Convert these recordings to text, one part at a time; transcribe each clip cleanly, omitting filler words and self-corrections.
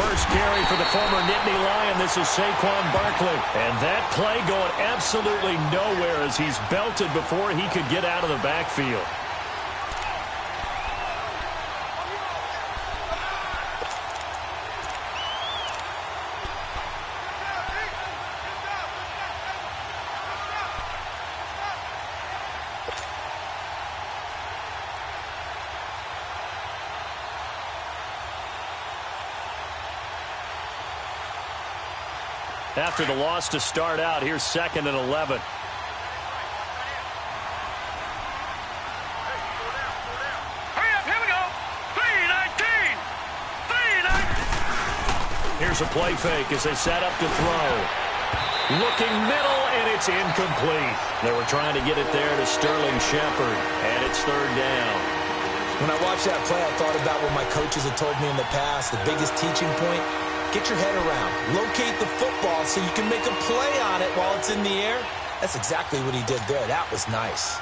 first carry for the former Nittany Lion. This is Saquon Barkley. And that play going absolutely nowhere as he's belted before he could get out of the backfield. After the loss to start out, here's 2nd and 11. Hurry up, here we go. 3-19. Here's a play fake as they set up to throw. Looking middle, and it's incomplete. They were trying to get it there to Sterling Shepard, and it's 3rd down. When I watched that play, I thought about what my coaches had told me in the past. The biggest teaching point: get your head around. Locate the football so you can make a play on it while it's in the air. That's exactly what he did there. That was nice.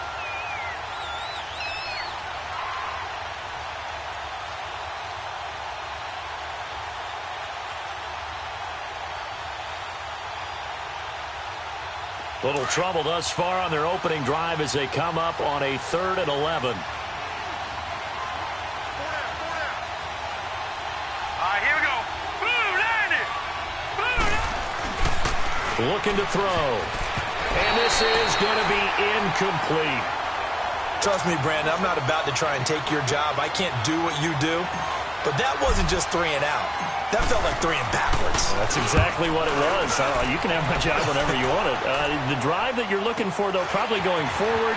Little trouble thus far on their opening drive as they come up on a 3rd and 11. Here we go. Looking to throw. And this is going to be incomplete. Trust me, Brandon, I'm not about to try and take your job. I can't do what you do. But that wasn't just 3 and out. That felt like 3 and backwards. That's exactly what it was. You can have my job whenever you want it. The drive that you're looking for, though, probably going forward,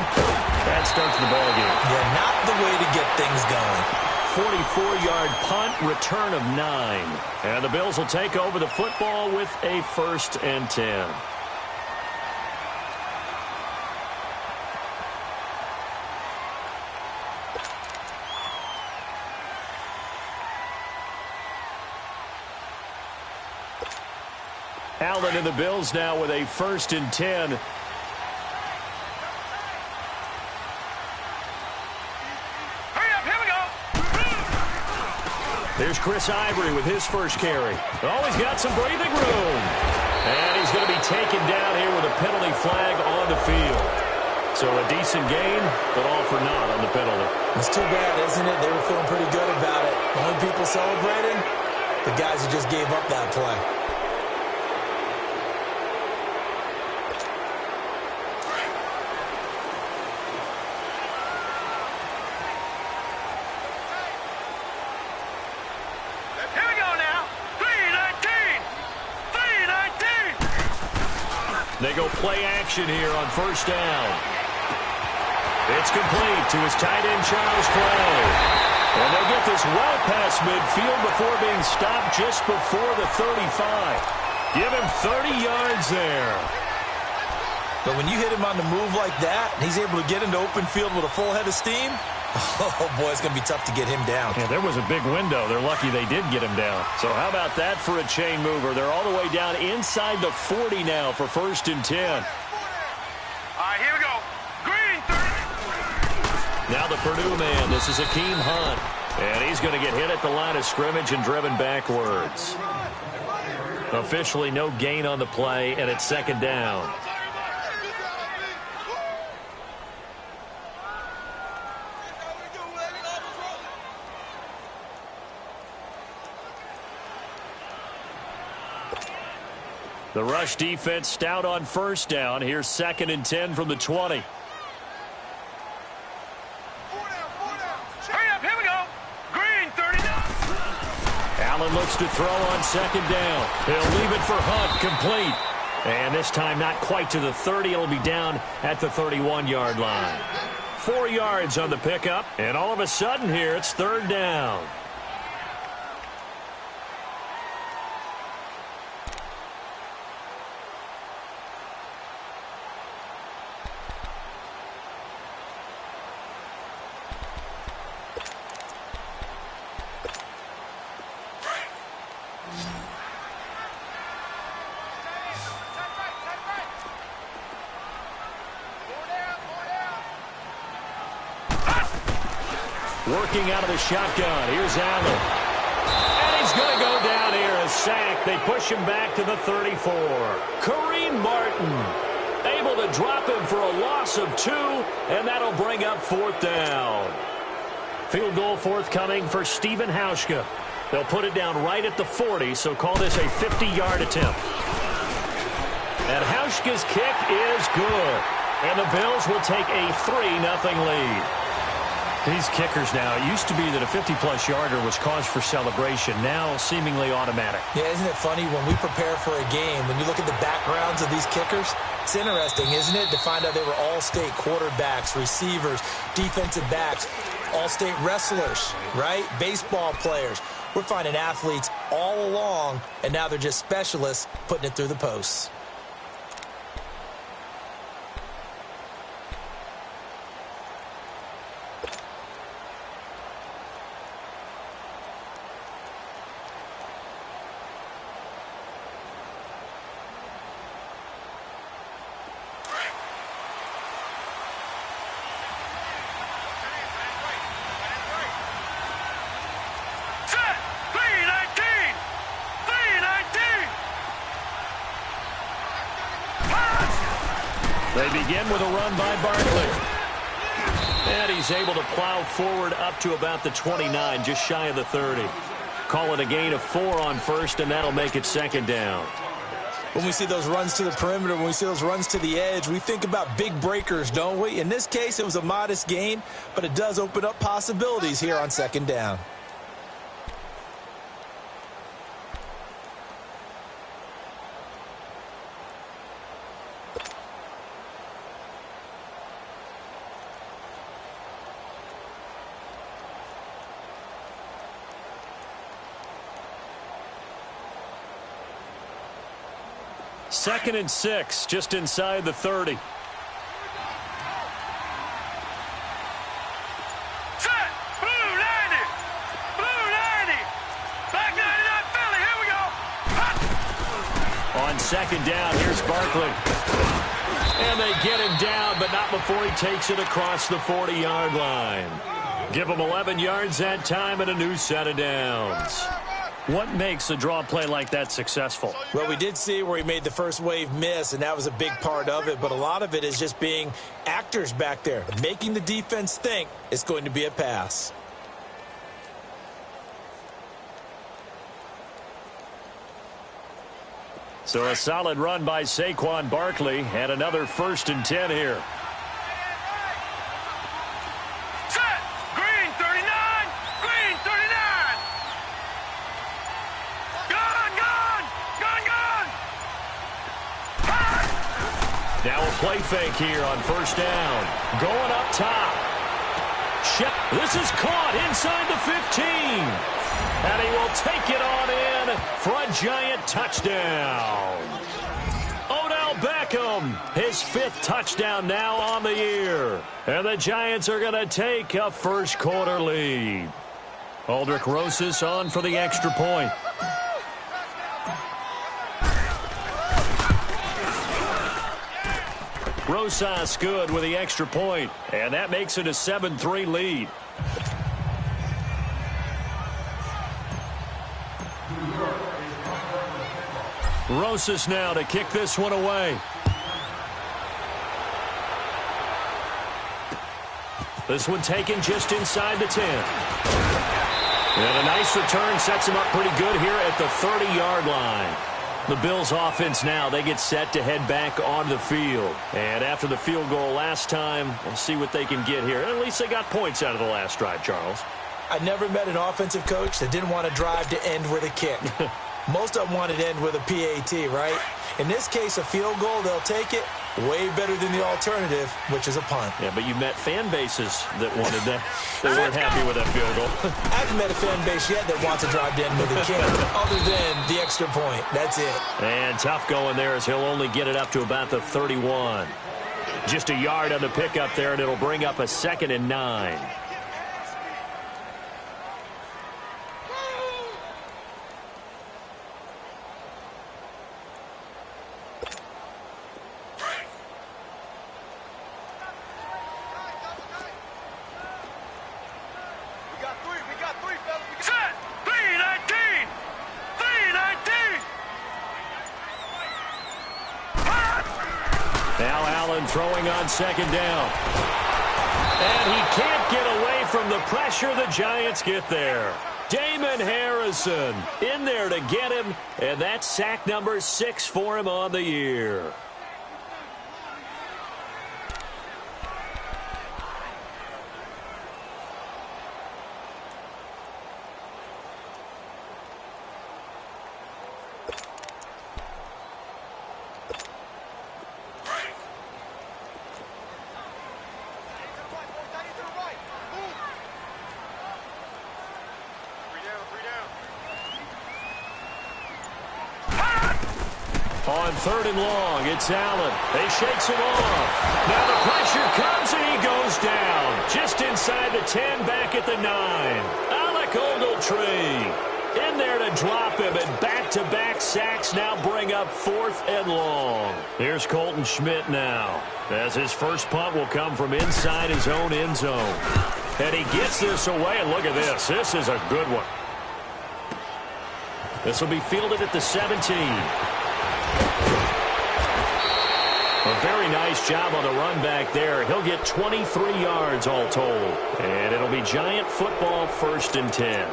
that starts the ball game. Yeah, not the way to get things going. 44-yard punt, return of 9. And the Bills will take over the football with a 1st and 10. Allen and the Bills now with a 1st and 10. There's Chris Ivory with his first carry. Oh, he's got some breathing room. And he's going to be taken down here with a penalty flag on the field. So a decent gain, but all for naught on the penalty. It's too bad, isn't it? They were feeling pretty good about it. The only people celebrating, the guys who just gave up that play. They go play action here on 1st down. It's complete to his tight end, Charles Clay. And they'll get this well past midfield before being stopped just before the 35. Give him 30 yards there. But when you hit him on the move like that, and he's able to get into open field with a full head of steam, oh, boy, it's going to be tough to get him down. Yeah, there was a big window. They're lucky they did get him down. So how about that for a chain mover? They're all the way down inside the 40 now for 1st and 10. All right, here we go. Green 30. Now the Purdue man. This is Akeem Hunt. And he's going to get hit at the line of scrimmage and driven backwards. Officially no gain on the play, and it's 2nd down. The rush defense stout on 1st down. Here's 2nd and 10 from the 20. Hurry up, here we go. Green 39. Allen looks to throw on 2nd down. He'll leave it for Hunt, complete. And this time not quite to the 30. It'll be down at the 31-yard line. 4 yards on the pickup. And all of a sudden here, it's 3rd down. Working out of the shotgun. Here's Allen. And he's going to go down here sack. They push him back to the 34. Kareem Martin able to drop him for a loss of 2, and that'll bring up 4th down. Field goal forthcoming for Stephen Hauschka. They'll put it down right at the 40, so call this a 50-yard attempt. And Hauschka's kick is good. And the Bills will take a 3-0 lead. These kickers now, it used to be that a 50-plus yarder was cause for celebration, now seemingly automatic. Yeah, isn't it funny when we prepare for a game, when you look at the backgrounds of these kickers, it's interesting, isn't it, to find out they were all-state quarterbacks, receivers, defensive backs, all-state wrestlers, right? Baseball players. We're finding athletes all along, and now they're just specialists putting it through the posts. They begin with a run by Barkley. And he's able to plow forward up to about the 29, just shy of the 30. Call it a gain of 4 on first, and that'll make it 2nd down. When we see those runs to the perimeter, when we see those runs to the edge, we think about big breakers, don't we? In this case, it was a modest gain, but it does open up possibilities here on 2nd down. Second and 6, just inside the 30. Set! Blue 90! Blue 90! Back 99 Philly, here we go! Hot! On 2nd down, here's Barkley. And they get him down, but not before he takes it across the 40-yard line. Give him 11 yards that time and a new set of downs. What makes a draw play like that successful? Well, we did see where he made the first wave miss, and that was a big part of it. But a lot of it is just being actors back there, making the defense think it's going to be a pass. So a solid run by Saquon Barkley, and another 1st and 10 here. Set! Green 39! Green 39! Now a play fake here on 1st down. Going up top. This is caught inside the 15. And he will take it on in for a giant touchdown. Odell Beckham, his 5th touchdown now on the year. And the Giants are going to take a first-quarter lead. Aldrick Rosas on for the extra point. Rosas good with the extra point, and that makes it a 7-3 lead. Rosas now to kick this one away. This one taken just inside the 10. And a nice return sets him up pretty good here at the 30-yard line. The Bills offense now, they get set to head back onto the field. And after the field goal last time, we'll see what they can get here. At least they got points out of the last drive, Charles. I never met an offensive coach that didn't want to drive to end with a kick. Most of them wanted to end with a PAT, right? In this case, a field goal, they'll take it. Way better than the alternative, which is a punt. Yeah, but you met fan bases that wanted that. They weren't happy with that field goal. I haven't met a fan base yet that wants to drive to end with a kick, other than the extra point. That's it. And tough going there as he'll only get it up to about the 31. Just a yard on the pickup there, and it'll bring up a 2nd and 9. Set! 319! 319! Harrison throwing on second down. And he can't get away from the pressure the Giants get there. Damon Harrison in there to get him, and that's sack number 6 for him on the year. On 3rd and long, it's Allen. He shakes him off. Now the pressure comes, and he goes down. Just inside the 10, back at the 9. Alec Ogletree in there to drop him, and back-to-back sacks now bring up 4th and long. Here's Colton Schmidt now, as his first punt will come from inside his own end zone. And he gets this away, and look at this. This is a good one. This will be fielded at the 17. A very nice job on the run back there. He'll get 23 yards all told. And it'll be Giant football, 1st and 10.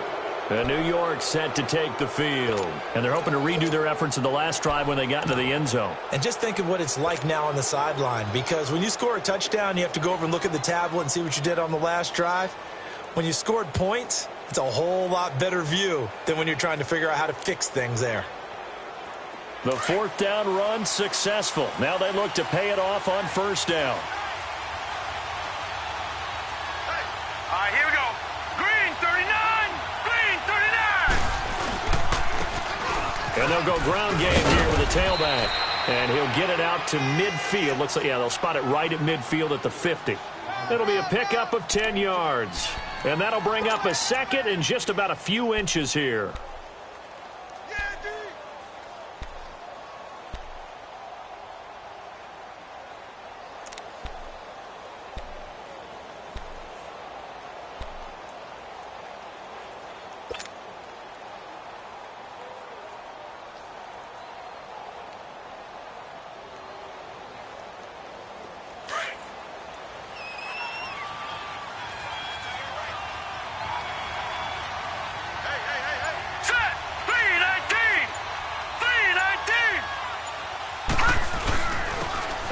And New York set to take the field. And they're hoping to redo their efforts in the last drive when they got into the end zone. And just think of what it's like now on the sideline. Because when you score a touchdown, you have to go over and look at the tablet and see what you did on the last drive. When you scored points, it's a whole lot better view than when you're trying to figure out how to fix things there. The 4th down run successful. Now they look to pay it off on 1st down. All right, here we go. Green 39. Green 39. And they'll go ground game here with a tailback. And he'll get it out to midfield. Looks like, yeah, they'll spot it right at midfield at the 50. It'll be a pickup of 10 yards. And that'll bring up a 2nd and just about a few inches here.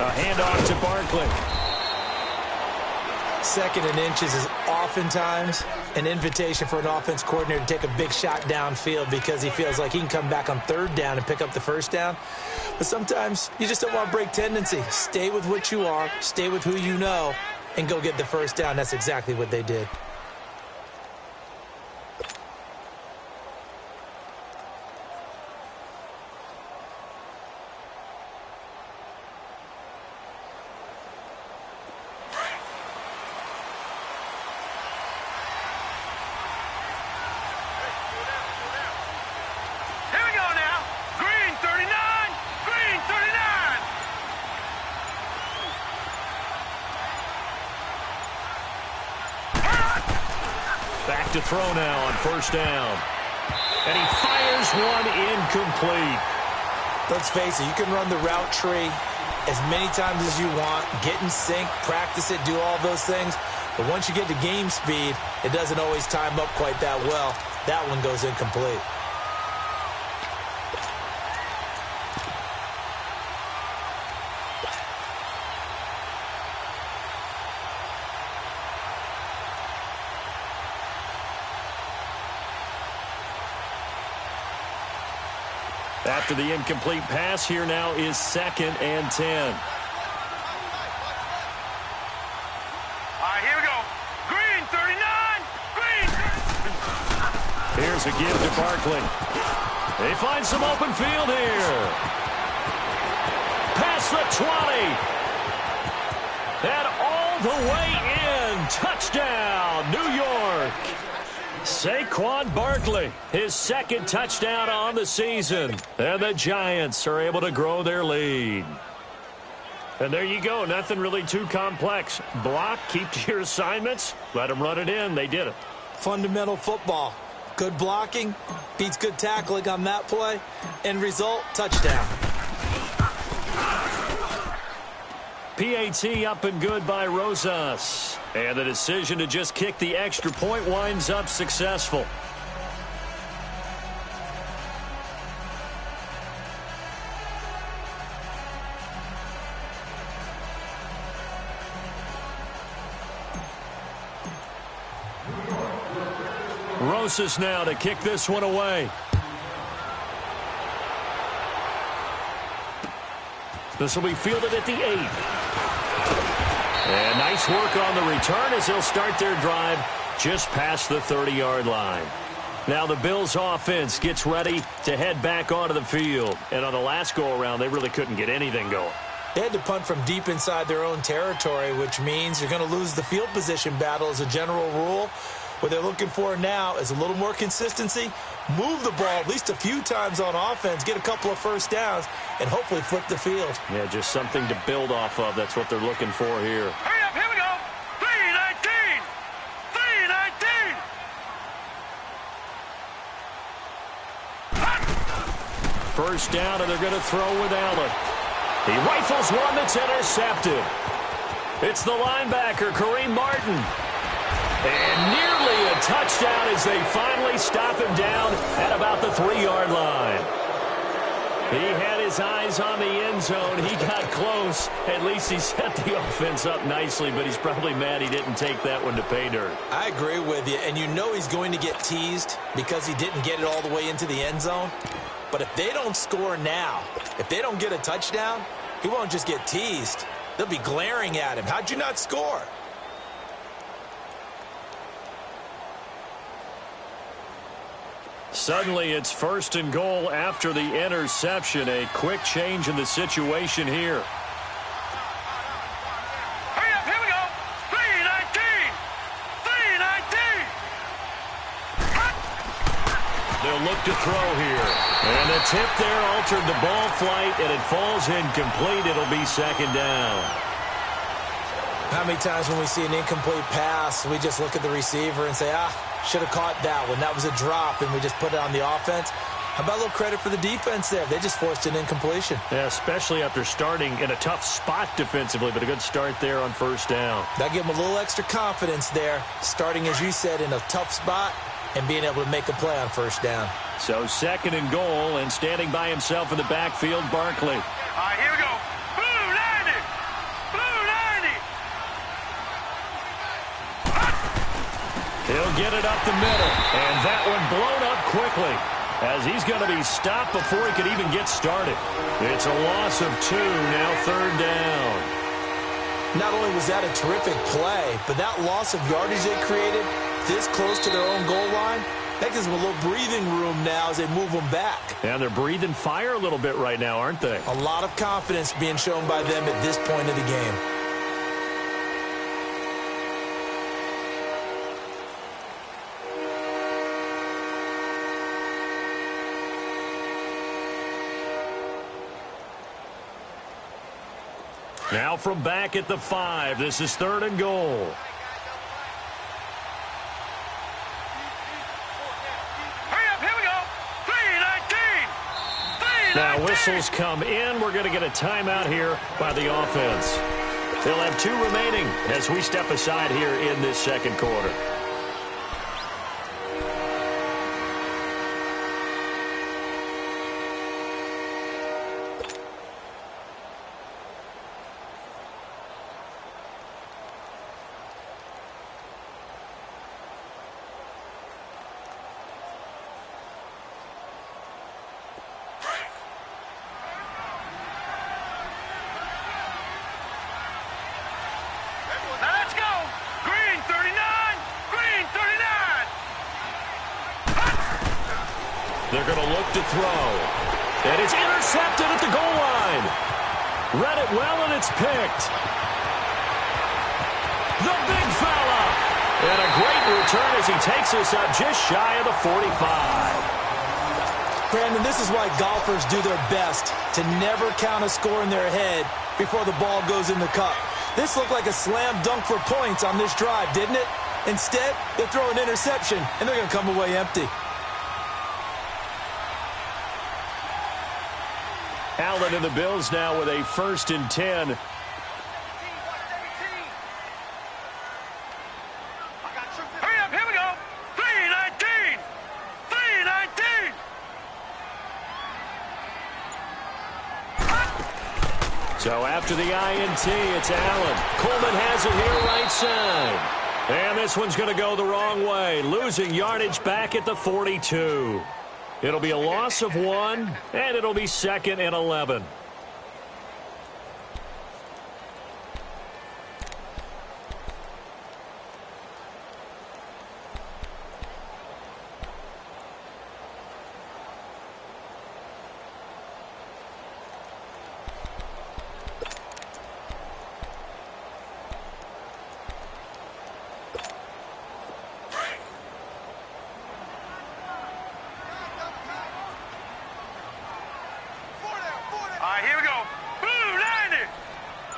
A handoff to Barkley. 2nd and inches is oftentimes an invitation for an offense coordinator to take a big shot downfield because he feels like he can come back on 3rd down and pick up the 1st down. But sometimes you just don't want to break tendency. Stay with what you are, stay with who you know, and go get the 1st down. That's exactly what they did. Back to throw now on 1st down. And he fires one incomplete. Let's face it, you can run the route tree as many times as you want, get in sync, practice it, do all those things. But once you get to game speed, it doesn't always time up quite that well. That one goes incomplete. After the incomplete pass, here now is 2nd and 10. All right, here we go. Green 39. Green. Here's a give to Barkley. They find some open field here. Past the 20. And all the way in. Touchdown, New York. Saquon Barkley, his 2nd touchdown on the season. And the Giants are able to grow their lead. And there you go. Nothing really too complex. Block, keep to your assignments, let them run it in. They did it. Fundamental football. Good blocking beats good tackling on that play. End result, touchdown. PAT up and good by Rosas. And the decision to just kick the extra point winds up successful. Rosas now to kick this one away. This will be fielded at the 8. And nice work on the return as they'll start their drive just past the 30-yard line. Now the Bills offense gets ready to head back onto the field. And on the last go-around, they really couldn't get anything going. They had to punt from deep inside their own territory, which means you're going to lose the field position battle as a general rule. What they're looking for now is a little more consistency, move the ball at least a few times on offense, get a couple of first downs, and hopefully flip the field. Yeah, just something to build off of. That's what they're looking for here. Hurry up, here we go. 3-19. 3-19. First down, and they're going to throw with Allen. He rifles one that's intercepted. It's the linebacker, Kareem Martin. And nearly a touchdown as they finally stop him down at about the 3-yard line. He had his eyes on the end zone. He got close. At least he set the offense up nicely, but he's probably mad he didn't take that one to pay dirt. I agree with you, and you know he's going to get teased because he didn't get it all the way into the end zone. But if they don't score now, if they don't get a touchdown, he won't just get teased. They'll be glaring at him. How'd you not score? Suddenly, it's 1st and goal after the interception. A quick change in the situation here. Hurry up, here we go. 3-19. 3-19. They'll look to throw here. And the tip there altered the ball flight, and it falls incomplete. It'll be 2nd down. How many times when we see an incomplete pass, we just look at the receiver and say, should have caught that one. That was a drop, and we just put it on the offense. How about a little credit for the defense there? They just forced an incompletion. Yeah, especially after starting in a tough spot defensively, but a good start there on 1st down. That gave them a little extra confidence there, starting, as you said, in a tough spot and being able to make a play on 1st down. So 2nd and goal, and standing by himself in the backfield, Barkley. All right, here we go. Blue 90. Blue 90. He'll get it up the middle, and that one blown up quickly as he's going to be stopped before he could even get started. It's a loss of 2, now 3rd down. Not only was that a terrific play, but that loss of yardage they created this close to their own goal line, that gives them a little breathing room now as they move them back. And they're breathing fire a little bit right now, aren't they? A lot of confidence being shown by them at this point of the game. Now from back at the 5, this is 3rd and goal. Hurry up, here we go. 3-19. 3-19. Now whistles come in. We're going to get a timeout here by the offense. They'll have 2 remaining as we step aside here in this 2nd quarter. They're going to look to throw. And it's intercepted at the goal line. Read it well, and it's picked. The big fella. And a great return as he takes us up just shy of the 45. Brandon, this is why golfers do their best to never count a score in their head before the ball goes in the cup. This looked like a slam dunk for points on this drive, didn't it? Instead, they throw an interception, and they're going to come away empty. Allen and the Bills now with a 1st and 10 So after the INT, it's Allen. Coleman has it here right side. And this one's going to go the wrong way, losing yardage back at the 42. It'll be a loss of 1, and it'll be 2nd and 11. Here we go. Blue 90.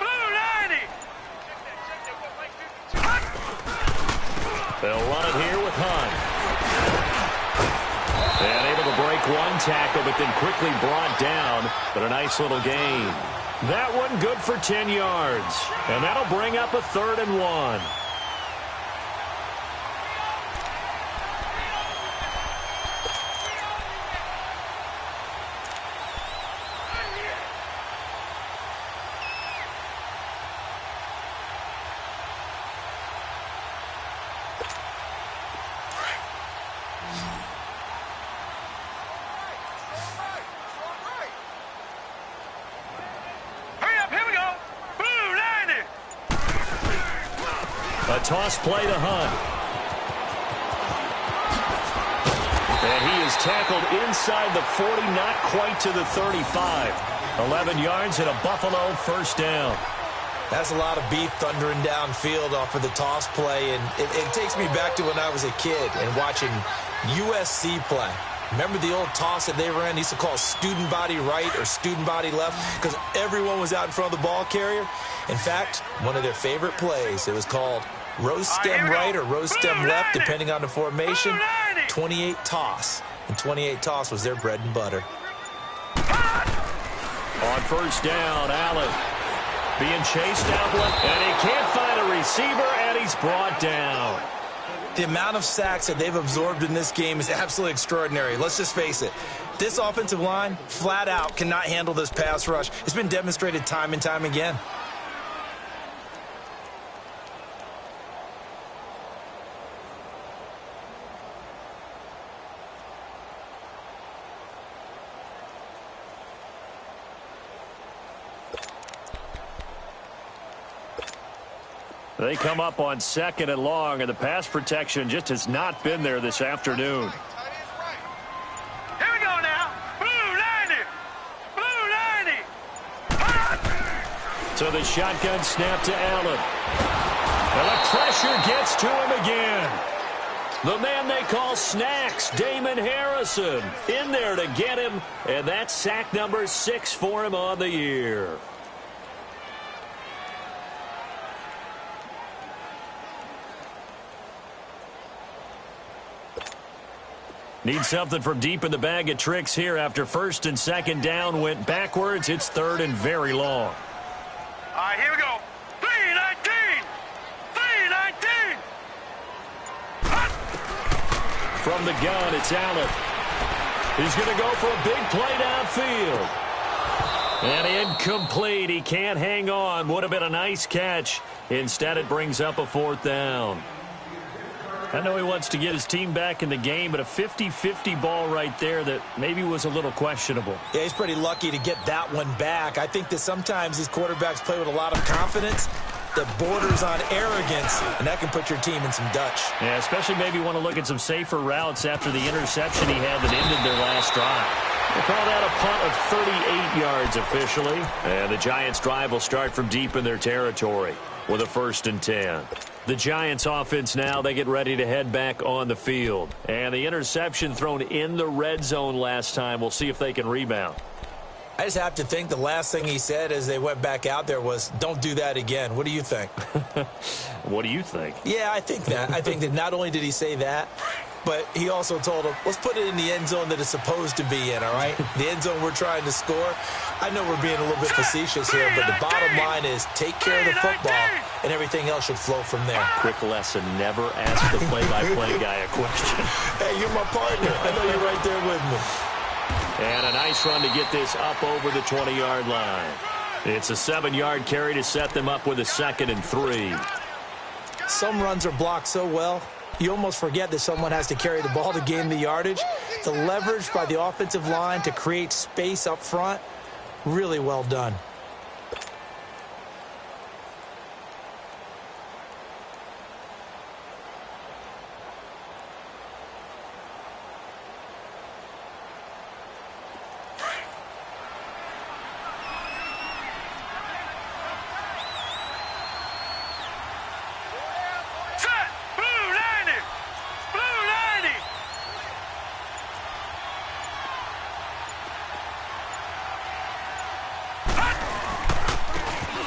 Blue 90. They'll run it here with Hunt. And able to break one tackle, but then quickly brought down. But a nice little gain. That one good for 10 yards. And that'll bring up a 3rd and 1. A toss play to Hunt. And he is tackled inside the 40, not quite to the 35. 11 yards and a Buffalo 1st down. That's a lot of beef thundering downfield off of the toss play, and it takes me back to when I was a kid and watching USC play. Remember the old toss that they ran? They used to call student body right or student body left because everyone was out in front of the ball carrier. In fact, one of their favorite plays, it was called rose stem right or rose stem left, depending on the formation. 28 toss. And 28 toss was their bread and butter. On 1st down, Allen being chased out, and he can't find a receiver, and he's brought down. The amount of sacks that they've absorbed in this game is absolutely extraordinary. Let's just face it. This offensive line, flat out, cannot handle this pass rush. It's been demonstrated time and time again. They come up on 2nd and long, and the pass protection just has not been there this afternoon. Here we go now. Blue 90. Blue 90. So the shotgun snap to Allen. And the pressure gets to him again. The man they call Snacks, Damon Harrison, in there to get him, and that's sack number 6 for him on the year. Need something from deep in the bag of tricks here after 1st and 2nd down went backwards. It's 3rd and very long. All right, here we go. 3-19. 3-19. From the gun, it's Allen. He's going to go for a big play downfield. And incomplete. He can't hang on. Would have been a nice catch. Instead, it brings up a 4th down. I know he wants to get his team back in the game, but a 50-50 ball right there that maybe was a little questionable. Yeah, he's pretty lucky to get that one back. I think that sometimes these quarterbacks play with a lot of confidence that borders on arrogance, and that can put your team in some Dutch. Yeah, especially maybe want to look at some safer routes after the interception he had that ended their last drive. We'll call that a punt of 38 yards officially. And the Giants' drive will start from deep in their territory with a 1st and 10. The Giants offense now, they get ready to head back on the field. And the interception thrown in the red zone last time. We'll see if they can rebound. I just have to think the last thing he said as they went back out there was, don't do that again. What do you think? What do you think? Yeah, I think that. I think that not only did he say that, but he also told him, let's put it in the end zone that it's supposed to be in, all right? The end zone we're trying to score. I know we're being a little bit facetious here, but the bottom line is take care of the football, and everything else should flow from there. Quick lesson, never ask the play-by-play guy a question. Hey, you're my partner. I know you're right there with me. And a nice run to get this up over the 20-yard line. It's a 7-yard carry to set them up with a 2nd and 3. Some runs are blocked so well, you almost forget that someone has to carry the ball to gain the yardage. The leverage by the offensive line to create space up front, really well done.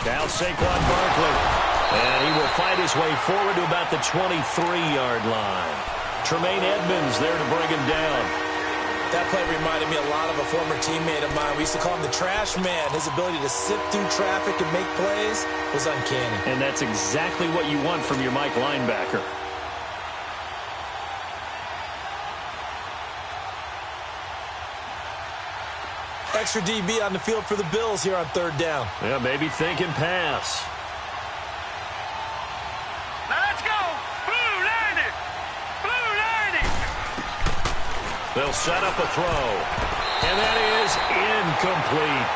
Now Saquon Barkley. And he will fight his way forward to about the 23-yard line. Tremaine Edmonds there to bring him down. That play reminded me a lot of a former teammate of mine. We used to call him the trash man. His ability to sift through traffic and make plays was uncanny. And that's exactly what you want from your Mike linebacker. Extra DB on the field for the Bills here on 3rd down. Yeah, maybe thinking pass. Now let's go. Blue 90. Blue 90. They'll set up a throw. And that is incomplete.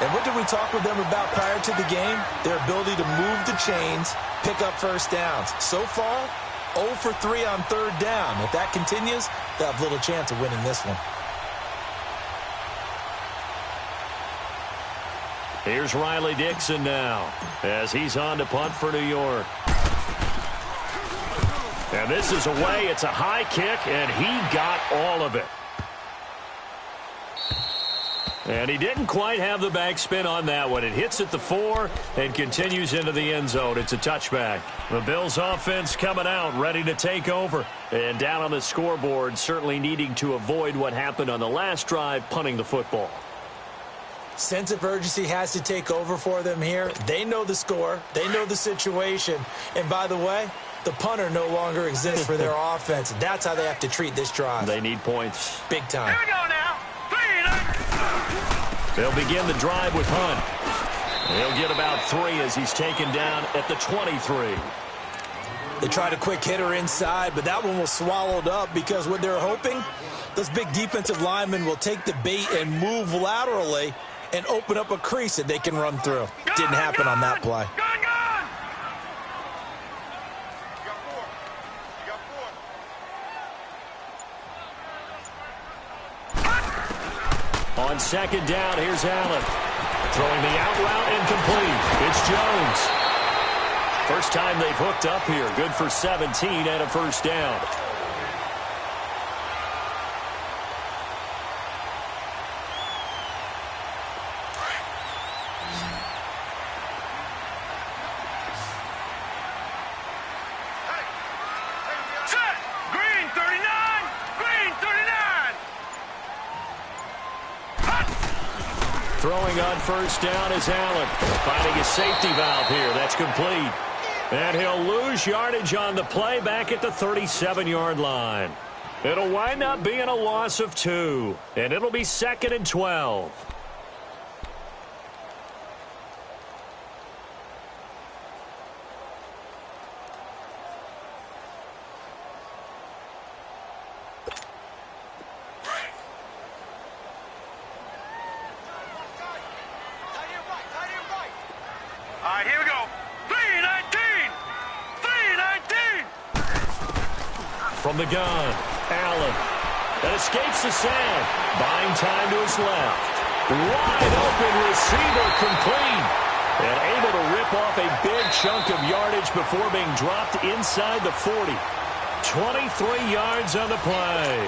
And what did we talk with them about prior to the game? Their ability to move the chains, pick up first downs. So far, 0 for 3 on 3rd down. If that continues, they'll have little chance of winning this one. Here's Riley Dixon now as he's on to punt for New York. And this is away. It's a high kick, and he got all of it. And he didn't quite have the backspin on that one. It hits at the 4 and continues into the end zone. It's a touchback. The Bills offense coming out, ready to take over. And down on the scoreboard, certainly needing to avoid what happened on the last drive, punting the football. Sense of urgency has to take over for them here. They know the score. They know the situation. And by the way, the punter no longer exists for their offense. That's how they have to treat this drive. They need points. Big time. Here we go now. 3. They'll begin the drive with Hunt. He'll get about 3 as he's taken down at the 23. They tried a quick hitter inside, but that one was swallowed up because what they're hoping, those big defensive linemen will take the bait and move laterally and open up a crease that they can run through. Didn't happen on that play. On 2nd down, here's Allen. Throwing the out route incomplete. It's Jones. First time they've hooked up here. Good for 17 and a first down. Throwing on first down is Allen. Finding a safety valve here. That's complete. And he'll lose yardage on the play back at the 37-yard line. It'll wind up being a loss of 2. And it'll be 2nd and 12. Here we go. 3-19. 3-19. From the gun, Allen. That escapes the sand. Buying time to his left. Wide open receiver complete. And able to rip off a big chunk of yardage before being dropped inside the 40. 23 yards on the play.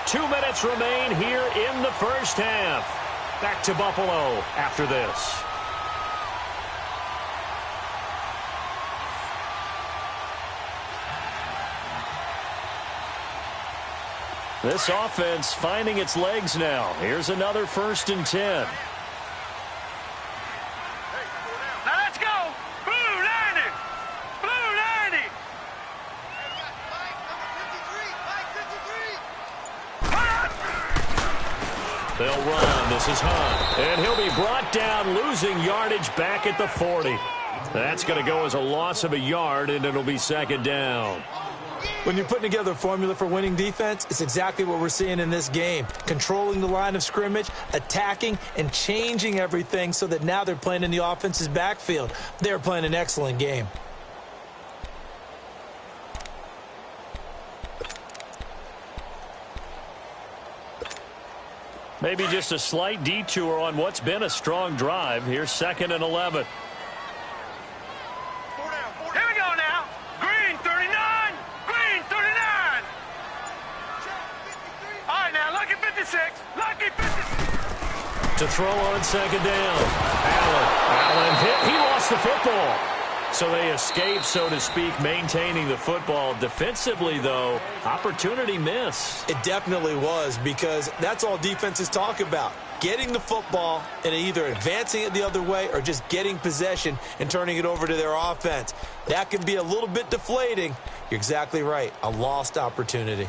2 minutes remain here in the first half. Back to Buffalo after this. This offense finding its legs now. Here's another 1st and 10. Now let's go. Blue 90. Blue 90. They'll run. This is Hunt. And he'll be brought down, losing yardage back at the 40. That's going to go as a loss of a yard, and it'll be second down. When you're putting together a formula for winning defense, it's exactly what we're seeing in this game. Controlling the line of scrimmage, attacking, and changing everything so that now they're playing in the offense's backfield. They're playing an excellent game. Maybe just a slight detour on what's been a strong drive. Here's 2nd and 11. Here we go now. Green 39. Green 39. All right, now, lucky 56. Lucky 56. To throw on 2nd down. Allen hit. He lost the football. So they escape, so to speak, maintaining the football. Defensively, though, opportunity miss. It definitely was, because that's all defenses talk about. Getting the football and either advancing it the other way or just getting possession and turning it over to their offense. That can be a little bit deflating. You're exactly right. A lost opportunity.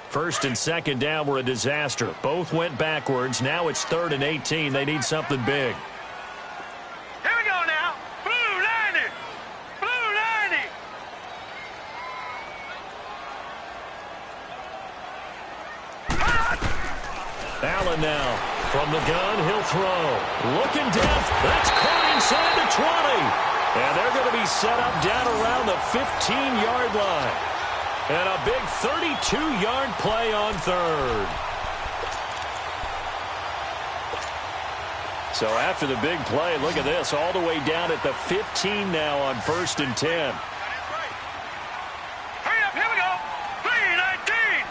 1st and 2nd down were a disaster. Both went backwards. Now it's 3rd and 18. They need something big. Here we go now. Blue 90. Blue 90. Allen now from the gun. He'll throw. Looking down. That's caught inside the 20. And they're going to be set up down around the 15-yard line. And a big 32-yard play on 3rd. So after the big play, look at this, all the way down at the 15 now on 1st and 10. Hurry up, here we go. 319.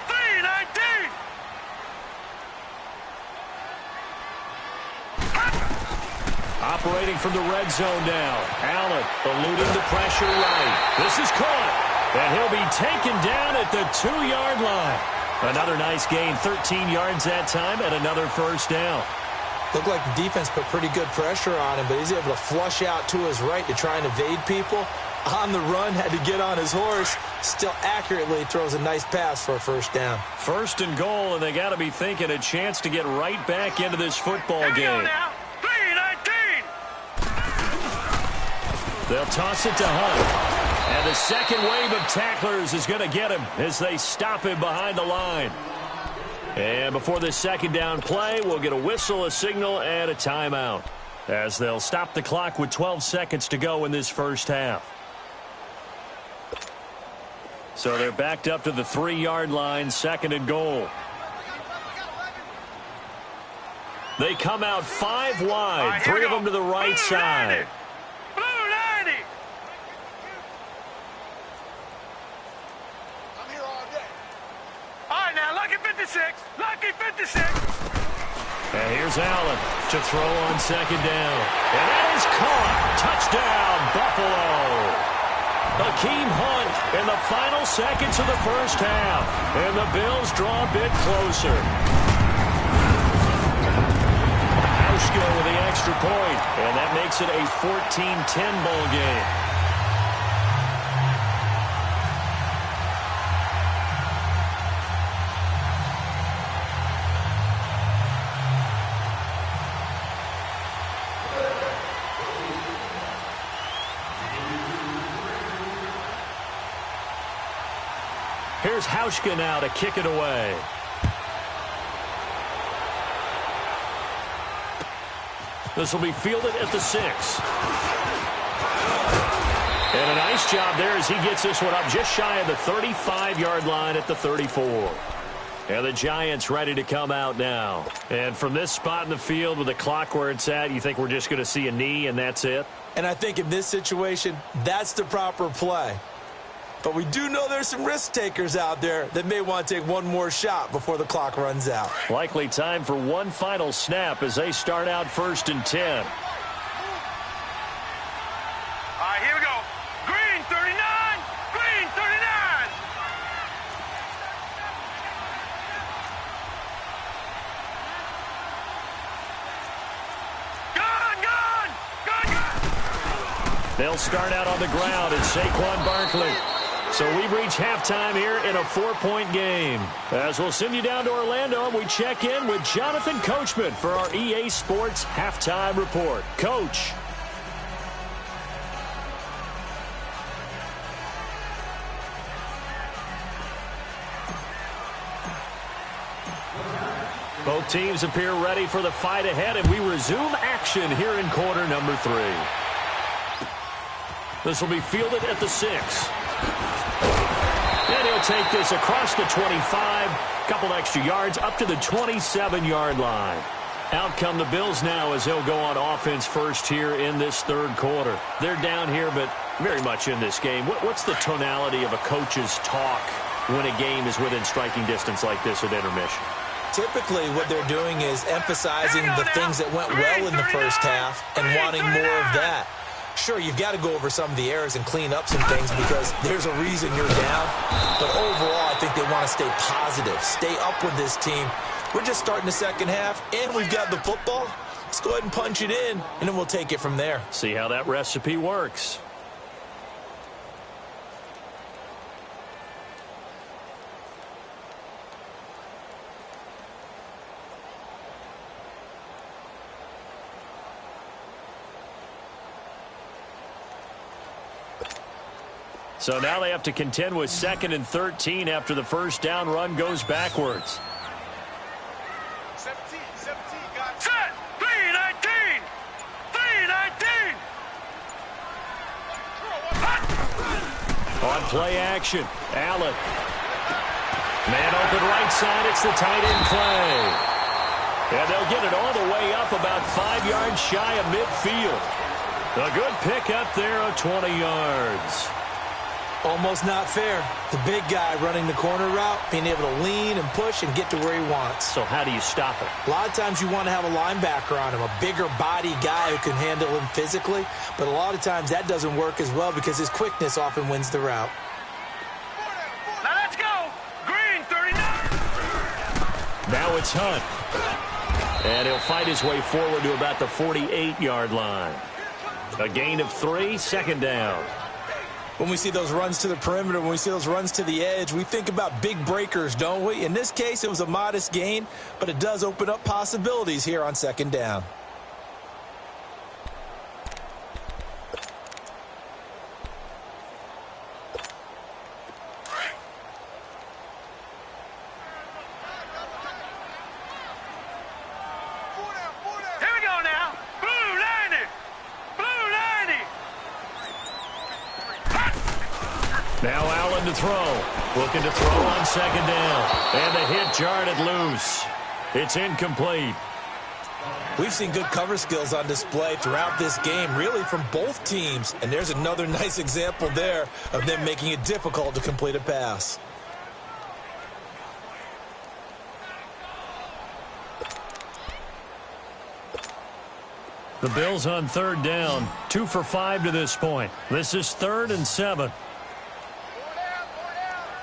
319. Operating from the red zone now. Allen eluding the pressure right. This is caught. And he'll be taken down at the 2-yard line. Another nice gain, 13 yards that time, and another 1st down. Looked like the defense put pretty good pressure on him, but he's able to flush out to his right to try and evade people. On the run, had to get on his horse. Still accurately throws a nice pass for a 1st down. 1st and goal, and they got to be thinking a chance to get right back into this football game. Now. 319. They'll toss it to Hunt. And the second wave of tacklers is going to get him as they stop him behind the line. And before this 2nd down play, we'll get a whistle, a signal, and a timeout, as they'll stop the clock with 12 seconds to go in this 1st half. So they're backed up to the 3-yard line, 2nd and goal. They come out 5 wide, 3 of them to the right side. Lucky 56. And here's Allen to throw on 2nd down. And that is caught. Touchdown, Buffalo. Hakeem Hunt in the final seconds of the 1st half. And the Bills draw a bit closer. Hauschka with the extra point. And that makes it a 14-10 ball game. Here's Hauschka now to kick it away. This will be fielded at the 6. And a nice job there as he gets this one up just shy of the 35-yard line at the 34. And the Giants ready to come out now. And from this spot in the field with the clock where it's at, you think we're just going to see a knee and that's it? And I think in this situation, that's the proper play. But we do know there's some risk takers out there that may want to take one more shot before the clock runs out. Likely time for one final snap as they start out 1st and 10. All right, here we go. Green 39. Green 39. They'll start out on the ground. It's Saquon Barkley. So we've reached halftime here in a 4-point game. As we'll send you down to Orlando, we check in with Jonathan Coachman for our EA Sports Halftime Report. Coach. Both teams appear ready for the fight ahead, and we resume action here in quarter number 3. This will be fielded at the 6. And he'll take this across the 25, couple extra yards up to the 27-yard line. Out come the Bills now as they'll go on offense first here in this third quarter. They're down here, but very much in this game. What's the tonality of a coach's talk when a game is within striking distance like this at intermission? Typically, what they're doing is emphasizing the things that went well in the first half and wanting more of that. Sure, you've got to go over some of the errors and clean up some things because there's a reason you're down. But overall, I think they want to stay positive, stay up with this team. We're just starting the second half, and we've got the football. Let's go ahead and punch it in, and then we'll take it from there. See how that recipe works. So now they have to contend with 2nd and 13 after the first down run goes backwards. 17, got set. 3-19. 3-19. On play action, Allen. Man open right side, it's the tight end play. And they'll get it all the way up about 5 yards shy of midfield. A good pickup there of 20 yards. Almost not fair. The big guy running the corner route, being able to lean and push and get to where he wants. So how do you stop it? A lot of times you want to have a linebacker on him, a bigger body guy who can handle him physically. But a lot of times that doesn't work as well because his quickness often wins the route. Now let's go. Green, 39. Now it's Hunt. And he'll fight his way forward to about the 48-yard line. A gain of 3, 2nd down. When we see those runs to the perimeter, when we see those runs to the edge, we think about big breakers, don't we? In this case, it was a modest gain, but it does open up possibilities here on 2nd down. Here we go now. Blue 90. Blue 90. Now Allen to throw. Looking to throw on 2nd down. And the hit jarred loose. It's incomplete. We've seen good cover skills on display throughout this game, really from both teams. And there's another nice example there of them making it difficult to complete a pass. The Bills on 3rd down. 2 for 5 to this point. This is 3rd and 7.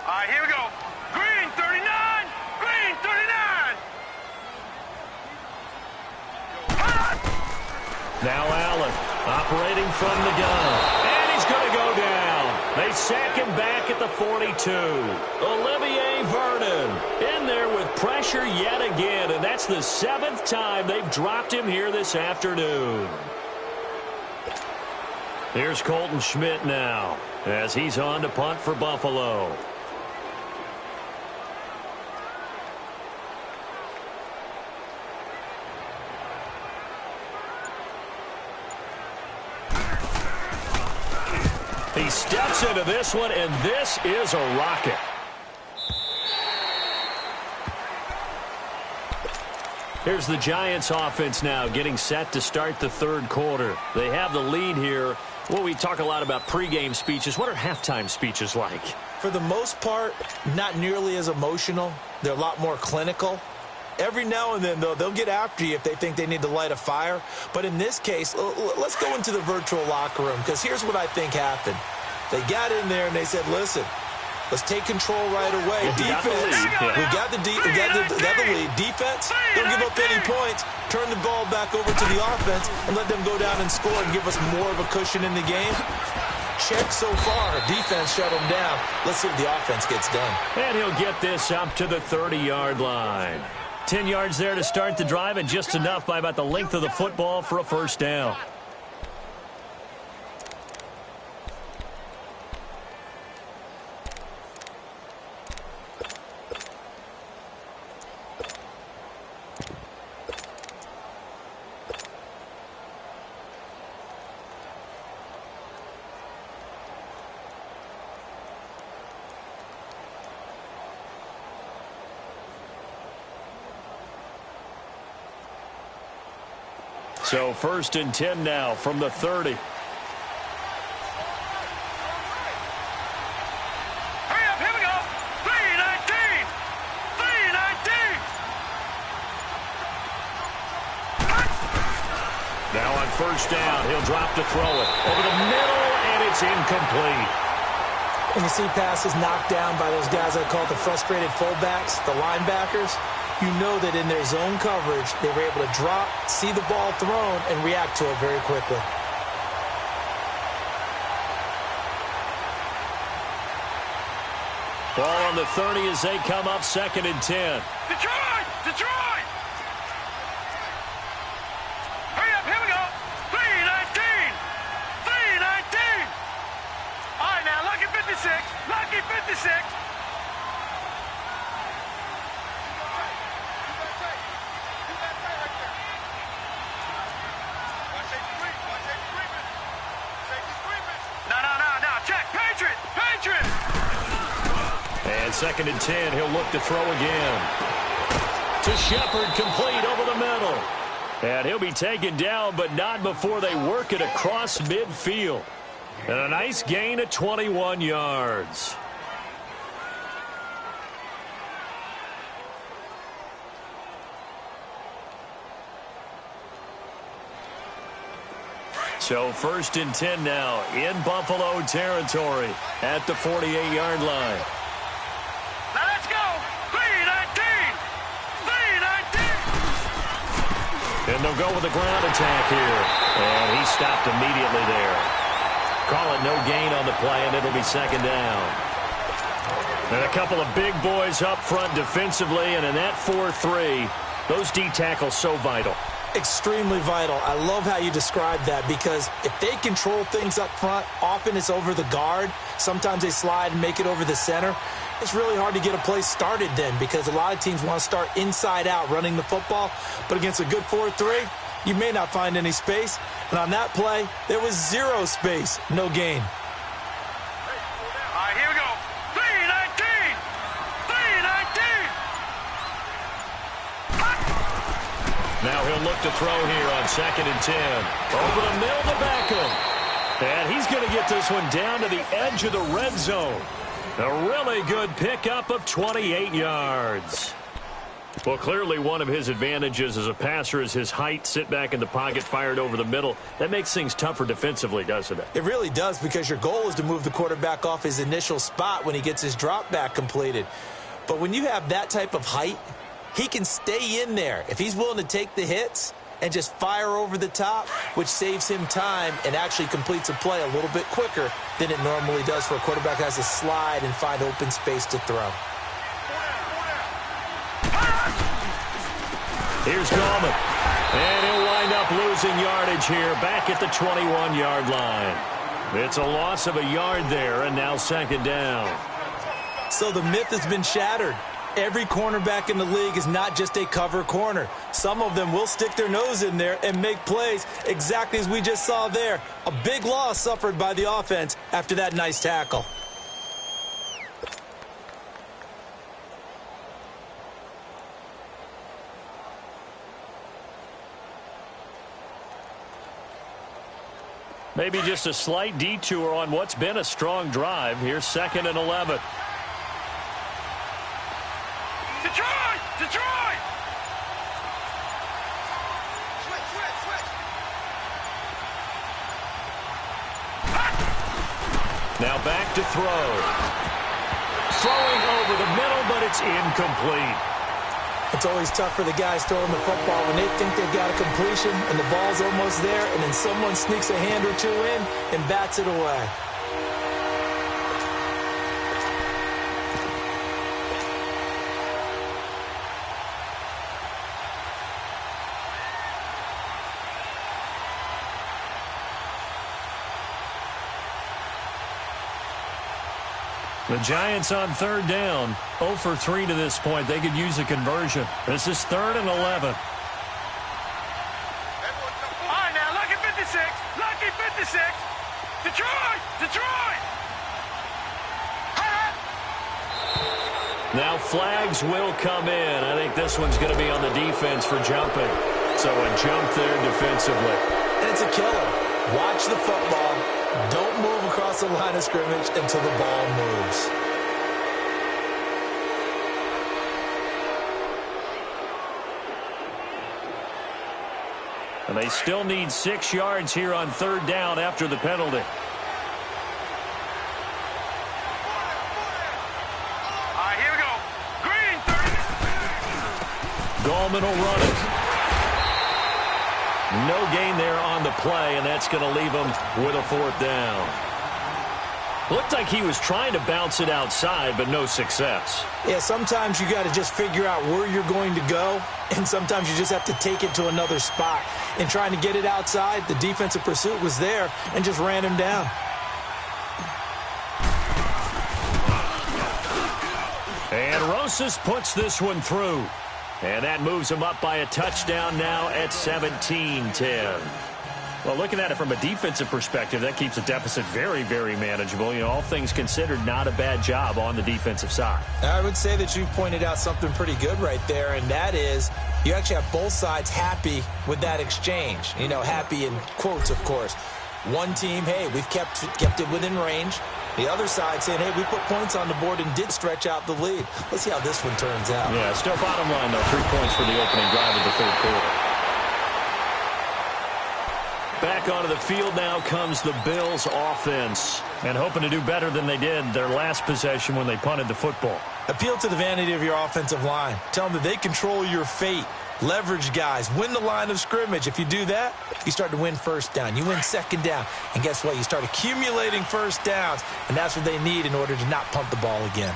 All right, here we go. Green, 39. Green, 39. Now Allen operating from the gun. And he's going to go down. They sack him back at the 42. Olivier Vernon in there with pressure yet again. And that's the 7th time they've dropped him here this afternoon. Here's Colton Schmidt now as he's on to punt for Buffalo. He steps into this one, and this is a rocket. Here's the Giants offense now getting set to start the 3rd quarter. They have the lead here. Well, we talk a lot about pregame speeches. What are halftime speeches like? For the most part, not nearly as emotional. They're a lot more clinical. Every now and then, though, they'll get after you if they think they need to light a fire. But in this case, let's go into the virtual locker room, because here's what I think happened. They got in there and they said, listen, let's take control right away. Defense, we got the lead. Defense, don't give up any points. Turn the ball back over to the offense and let them go down and score and give us more of a cushion in the game. check so far. Defense shut him down. Let's see if the offense gets done. And he'll get this up to the 30-yard line. 10 yards there to start the drive, and just enough by about the length of the football for a first down. So 1st and 10 now from the 30. Hurry up, here we go. 3-19. 3-19. Now on 1st down, he'll drop to throw it. Over the middle, and it's incomplete. When you see passes knocked down by those guys I call the frustrated fullbacks, the linebackers, you know that in their zone coverage, they were able to drop, see the ball thrown, and react to it very quickly. Ball on the 30 as they come up 2nd and 10. Detroit! Detroit! Hurry up, here we go. 3-19. 3-19. All right, now, lucky 56. Lucky 56. No. Check. Patriot. Patriot. And 2nd and 10, he'll look to throw again. To Shepard, complete over the middle. And he'll be taken down, but not before they work it across midfield. And a nice gain of 21 yards. So 1st and 10 now in Buffalo territory at the 48-yard line. Now let's go. 3-19. 3-19. And they'll go with a ground attack here. And he stopped immediately there. Call it no gain on the play, and it'll be 2nd down. And a couple of big boys up front defensively, and in that 4-3, those D tackles so vital. Extremely vital. I love how you describe that, because if they control things up front, often it's over the guard. Sometimes they slide and make it over the center. It's really hard to get a play started then, because a lot of teams want to start inside out running the football. But against a good 4-3, you may not find any space. And on that play, there was zero space. No gain. All right, here we go. 3-19. 3-19. Now he'll look to throw here on 2nd and 10. Over the middle to Beckham. And he's going to get this one down to the edge of the red zone. A really good pickup of 28 yards. Well, clearly one of his advantages as a passer is his height. Sit back in the pocket, fired over the middle. That makes things tougher defensively, doesn't it? It really does, because your goal is to move the quarterback off his initial spot when he gets his drop back completed. But when you have that type of height, he can stay in there. If he's willing to take the hits and just fire over the top, which saves him time and actually completes a play a little bit quicker than it normally does for a quarterback who has to slide and find open space to throw. Here's Gallman. And he'll wind up losing yardage here back at the 21-yard line. It's a loss of a yard there, and now 2nd down. So the myth has been shattered. Every cornerback in the league is not just a cover corner. Some of them will stick their nose in there and make plays exactly as we just saw there. A big loss suffered by the offense after that nice tackle. Maybe just a slight detour on what's been a strong drive. Here's 2nd and 11. Detroit! Detroit! Now back to throw. Throwing over the middle, but it's incomplete. It's always tough for the guys throwing the football when they think they've got a completion and the ball's almost there, and then someone sneaks a hand or two in and bats it away. The Giants on third down, 0 for 3 to this point. They could use a conversion. This is 3rd and 11. All right, now, lucky 56. Lucky 56. Detroit! Detroit! Now flags will come in. I think this one's going to be on the defense for jumping. So a jump there defensively. And it's a killer. Watch the football. Don't move across the line of scrimmage until the ball moves. And they still need 6 yards here on third down after the penalty. All right, here we go. Green, 30. Gallman will run it. No gain there on the play, and that's going to leave him with a 4th down. Looked like he was trying to bounce it outside, but no success. Yeah, sometimes you got to just figure out where you're going to go, and sometimes you just have to take it to another spot. In trying to get it outside, the defensive pursuit was there and just ran him down. And Rosas puts this one through. And that moves him up by a touchdown now at 17-10. Well, looking at it from a defensive perspective, that keeps the deficit very, very manageable. You know, all things considered, not a bad job on the defensive side. I would say that you've pointed out something pretty good right there, and that is you actually have both sides happy with that exchange. You know, happy in quotes, of course. One team, hey, we've kept it within range. The other side saying, hey, we put points on the board and did stretch out the lead. Let's see how this one turns out. Yeah, still bottom line, though. 3 points for the opening drive of the third quarter. Back onto the field now comes the Bills offense. And hoping to do better than they did their last possession when they punted the football. Appeal to the vanity of your offensive line. Tell them that they control your fate. Leverage guys. Win the line of scrimmage. If you do that, you start to win first down. You win second down. And guess what? You start accumulating first downs. And that's what they need in order to not punt the ball again.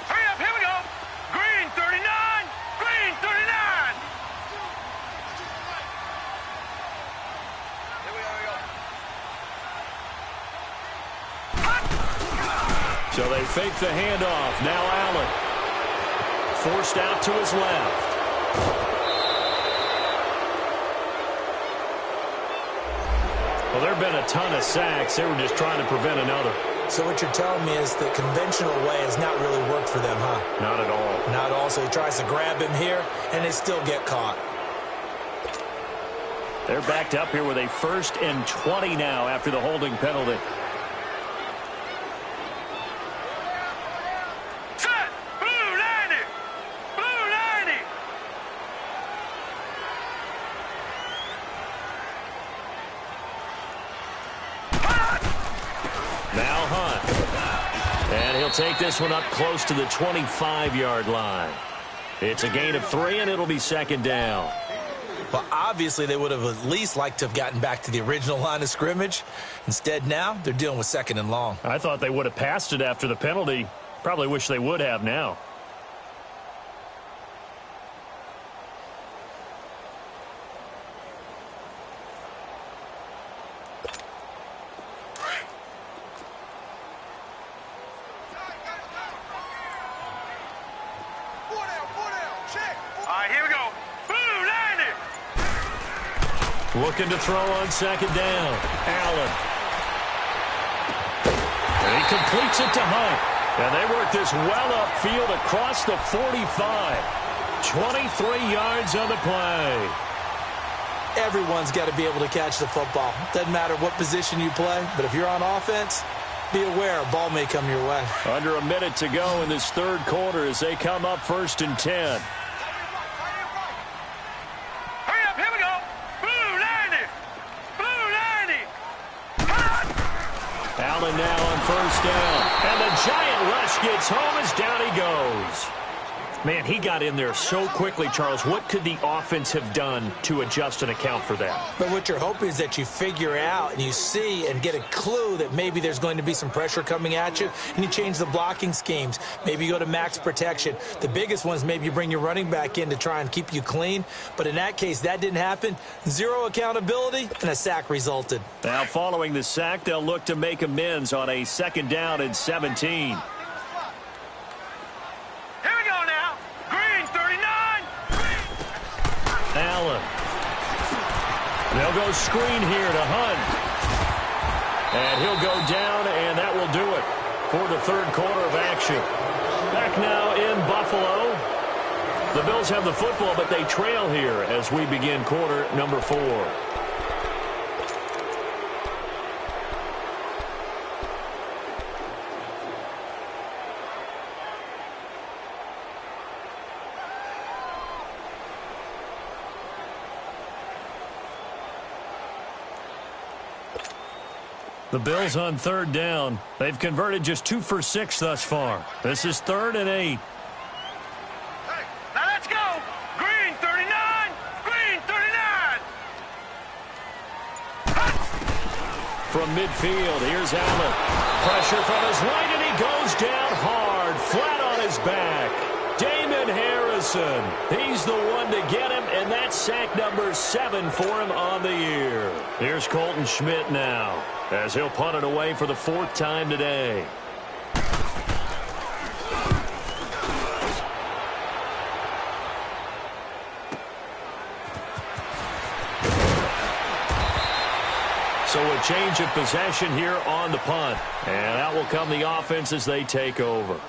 Hurry up, here we go. Green, 39. Green, 39. Here we go. So they fake the handoff. Now Allen. Forced out to his left. Well, there have been a ton of sacks. They were just trying to prevent another. So what you're telling me is the conventional way has not really worked for them, huh? Not at all. Not all. So he tries to grab him here, and they still get caught. They're backed up here with a 1st and 20 now after the holding penalty. Take this one up close to the 25-yard line. It's a gain of 3, and it'll be 2nd down. Well, obviously, they would have at least liked to have gotten back to the original line of scrimmage. Instead, now they're dealing with 2nd and long. I thought they would have passed it after the penalty. Probably wish they would have now. Looking to throw on 2nd down. Allen. And he completes it to Hunt. And they work this well upfield across the 45. 23 yards on the play. Everyone's got to be able to catch the football. Doesn't matter what position you play, but if you're on offense, be aware a ball may come your way. Under a minute to go in this third quarter as they come up 1st and 10. Allen now on 1st down. And the giant rush gets home as down he goes. Man, he got in there so quickly, Charles. What could the offense have done to adjust and account for that? But what you're hoping is that you figure out and you see and get a clue that maybe there's going to be some pressure coming at you, and you change the blocking schemes. Maybe you go to max protection. The biggest one is maybe you bring your running back in to try and keep you clean. But in that case, that didn't happen. Zero accountability, and a sack resulted. Now, following the sack, they'll look to make amends on a 2nd down and 17. Allen. They'll go screen here to Hunt. And he'll go down, and that will do it for the 3rd quarter of action. Back now in Buffalo. The Bills have the football, but they trail here as we begin quarter number 4. The Bills on 3rd down. They've converted just 2 for 6 thus far. This is 3rd and 8. Hey, now let's go. Green 39. Green 39. From midfield, here's Allen. Pressure from his right, and he goes down hard, flat on his back. Damon Harrison. He's the one to get him, and that's sack number 7 for him on the year. Here's Colton Schmidt now, as he'll punt it away for the 4th time today. So a change of possession here on the punt. And out will come the offense as they take over.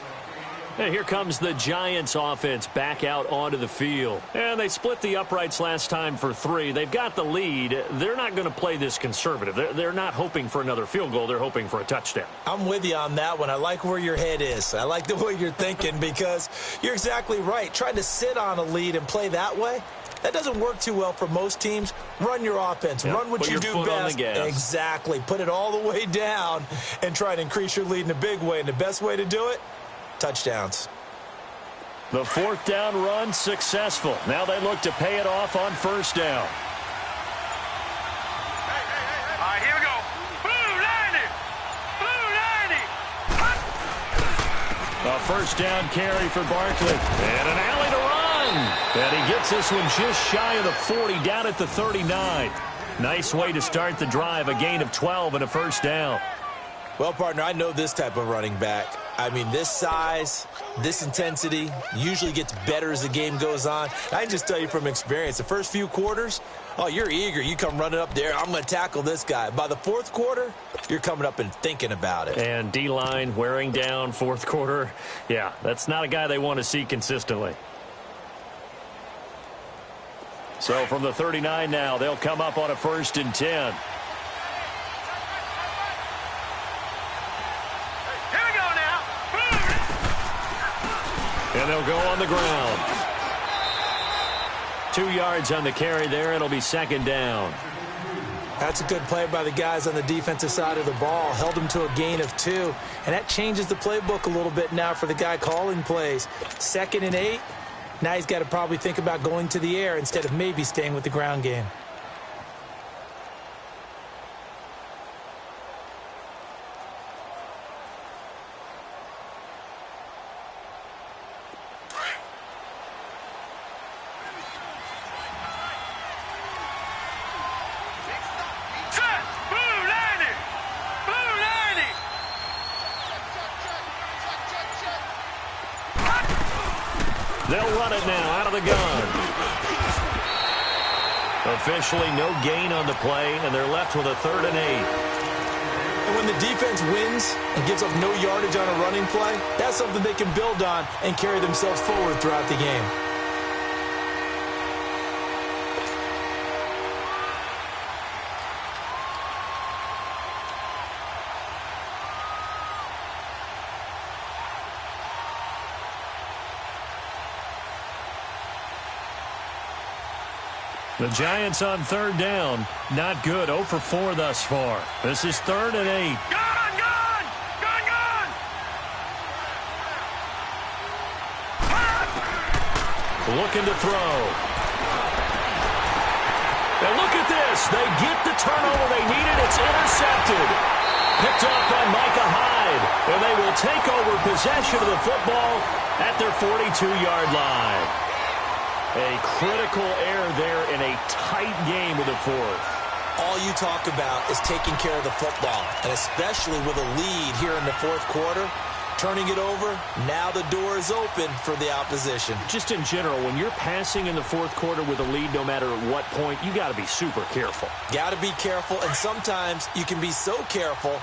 And here comes the Giants offense back out onto the field. And they split the uprights last time for 3. They've got the lead. They're not going to play this conservative. They're not hoping for another field goal. They're hoping for a touchdown. I'm with you on that one. I like where your head is. I like the way you're thinking because you're exactly right. Trying to sit on a lead and play that way, that doesn't work too well for most teams. Run your offense. Yep. Run what Put you your do foot best. on the gas. Exactly. Put it all the way down and try to increase your lead in a big way. And the best way to do it, touchdowns. The 4th down run successful. Now they look to pay it off on 1st down. All right, here we go. Blue 90. Blue 90. A 1st down carry for Barkley. And an alley to run. And he gets this one just shy of the 40, down at the 39. Nice way to start the drive. A gain of 12 and a 1st down. Well, partner, I know this type of running back. I mean, this size, this intensity usually gets better as the game goes on. I can just tell you from experience, the first few quarters, oh, you're eager. You come running up there, I'm going to tackle this guy. By the 4th quarter, you're coming up and thinking about it. And D-line wearing down 4th quarter. Yeah, that's not a guy they want to see consistently. So from the 39 now, they'll come up on a 1st and 10. And they'll go on the ground. 2 yards on the carry there. It'll be 2nd down. That's a good play by the guys on the defensive side of the ball. Held them to a gain of 2. And that changes the playbook a little bit now for the guy calling plays. 2nd and 8. Now he's got to probably think about going to the air instead of maybe staying with the ground game. They'll run it now out of the gun. Officially no gain on the play, and they're left with a 3rd and 8. And when the defense wins and gives up no yardage on a running play, that's something they can build on and carry themselves forward throughout the game. The Giants on 3rd down. Not good. 0 for 4 thus far. This is 3rd and 8. Gone, gone, gone, gone. looking to throw. And look at this. They get the turnover they needed. It's intercepted. Picked off by Micah Hyde. And they will take over possession of the football at their 42-yard line. A critical error there in a tight game of the fourth. All you talk about is taking care of the football, and especially with a lead here in the fourth quarter, turning it over, now the door is open for the opposition. Just in general, when you're passing in the fourth quarter with a lead, no matter at what point, you got to be super careful. Got to be careful, and sometimes you can be so careful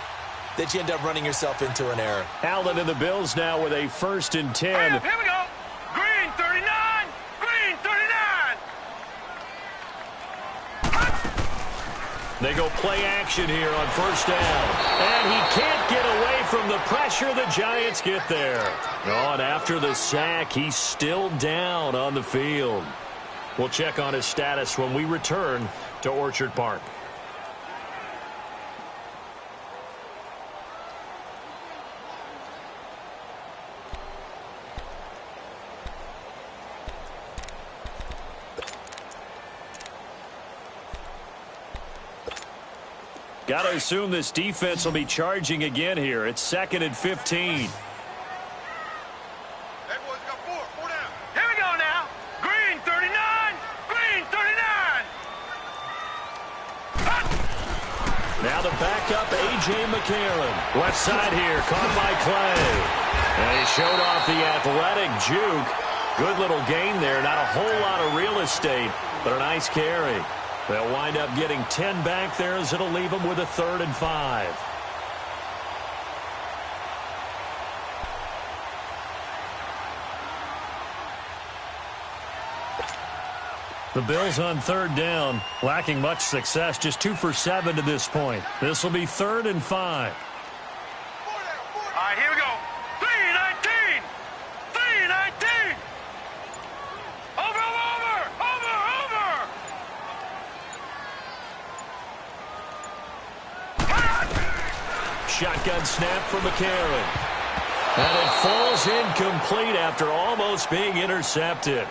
that you end up running yourself into an error. Allen and the Bills now with a 1st and 10. Here we go. Green 39. Green 39. They go play action here on 1st down. And he can't get away from the pressure. The Giants get there. Oh, and after the sack, he's still down on the field. We'll check on his status when we return to Orchard Park. Got to assume this defense will be charging again here. It's 2nd and 15. That boy's got four down. Here we go now. Green 39. Green 39. Now the backup, A.J. McCarron. Left side here, caught by Clay. And he showed off the athletic juke. Good little gain there. Not a whole lot of real estate, but a nice carry. They'll wind up getting 10 back there as it'll leave them with a 3rd and 5. The Bills on 3rd down, lacking much success, just 2 for 7 to this point. This will be 3rd and 5. All right, here we go. 319. 319. Over. Shotgun snap for McCarron. And it falls incomplete after almost being intercepted.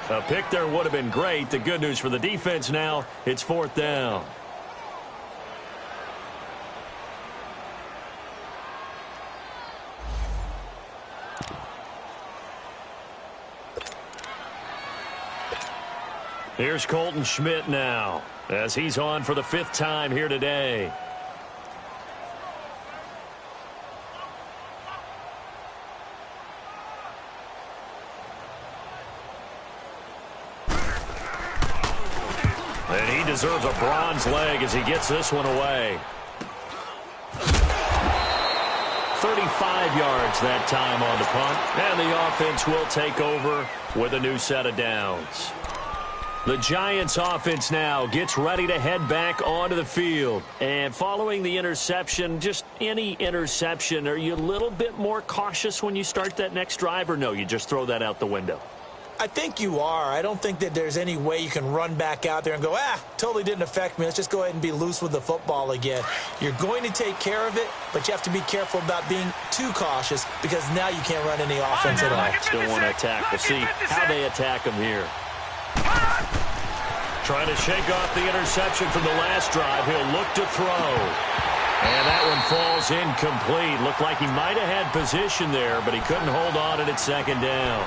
A pick there would have been great. The good news for the defense now, it's 4th down. Here's Colton Schmidt now, as he's on for the 5th time here today. And he deserves a bronze leg as he gets this one away. 35 yards that time on the punt. And the offense will take over with a new set of downs. The Giants offense now gets ready to head back onto the field. And following the interception, just any interception, are you a little bit more cautious when you start that next drive, or no, you just throw that out the window? I think you are. I don't think that there's any way you can run back out there and go, totally didn't affect me. Let's just go ahead and be loose with the football again. You're going to take care of it, but you have to be careful about being too cautious because now you can't run any offense at all. Still want to attack. We'll see how they attack him here. Trying to shake off the interception from the last drive. He'll look to throw. And that one falls incomplete. Looked like he might have had position there, but he couldn't hold on it at 2nd down.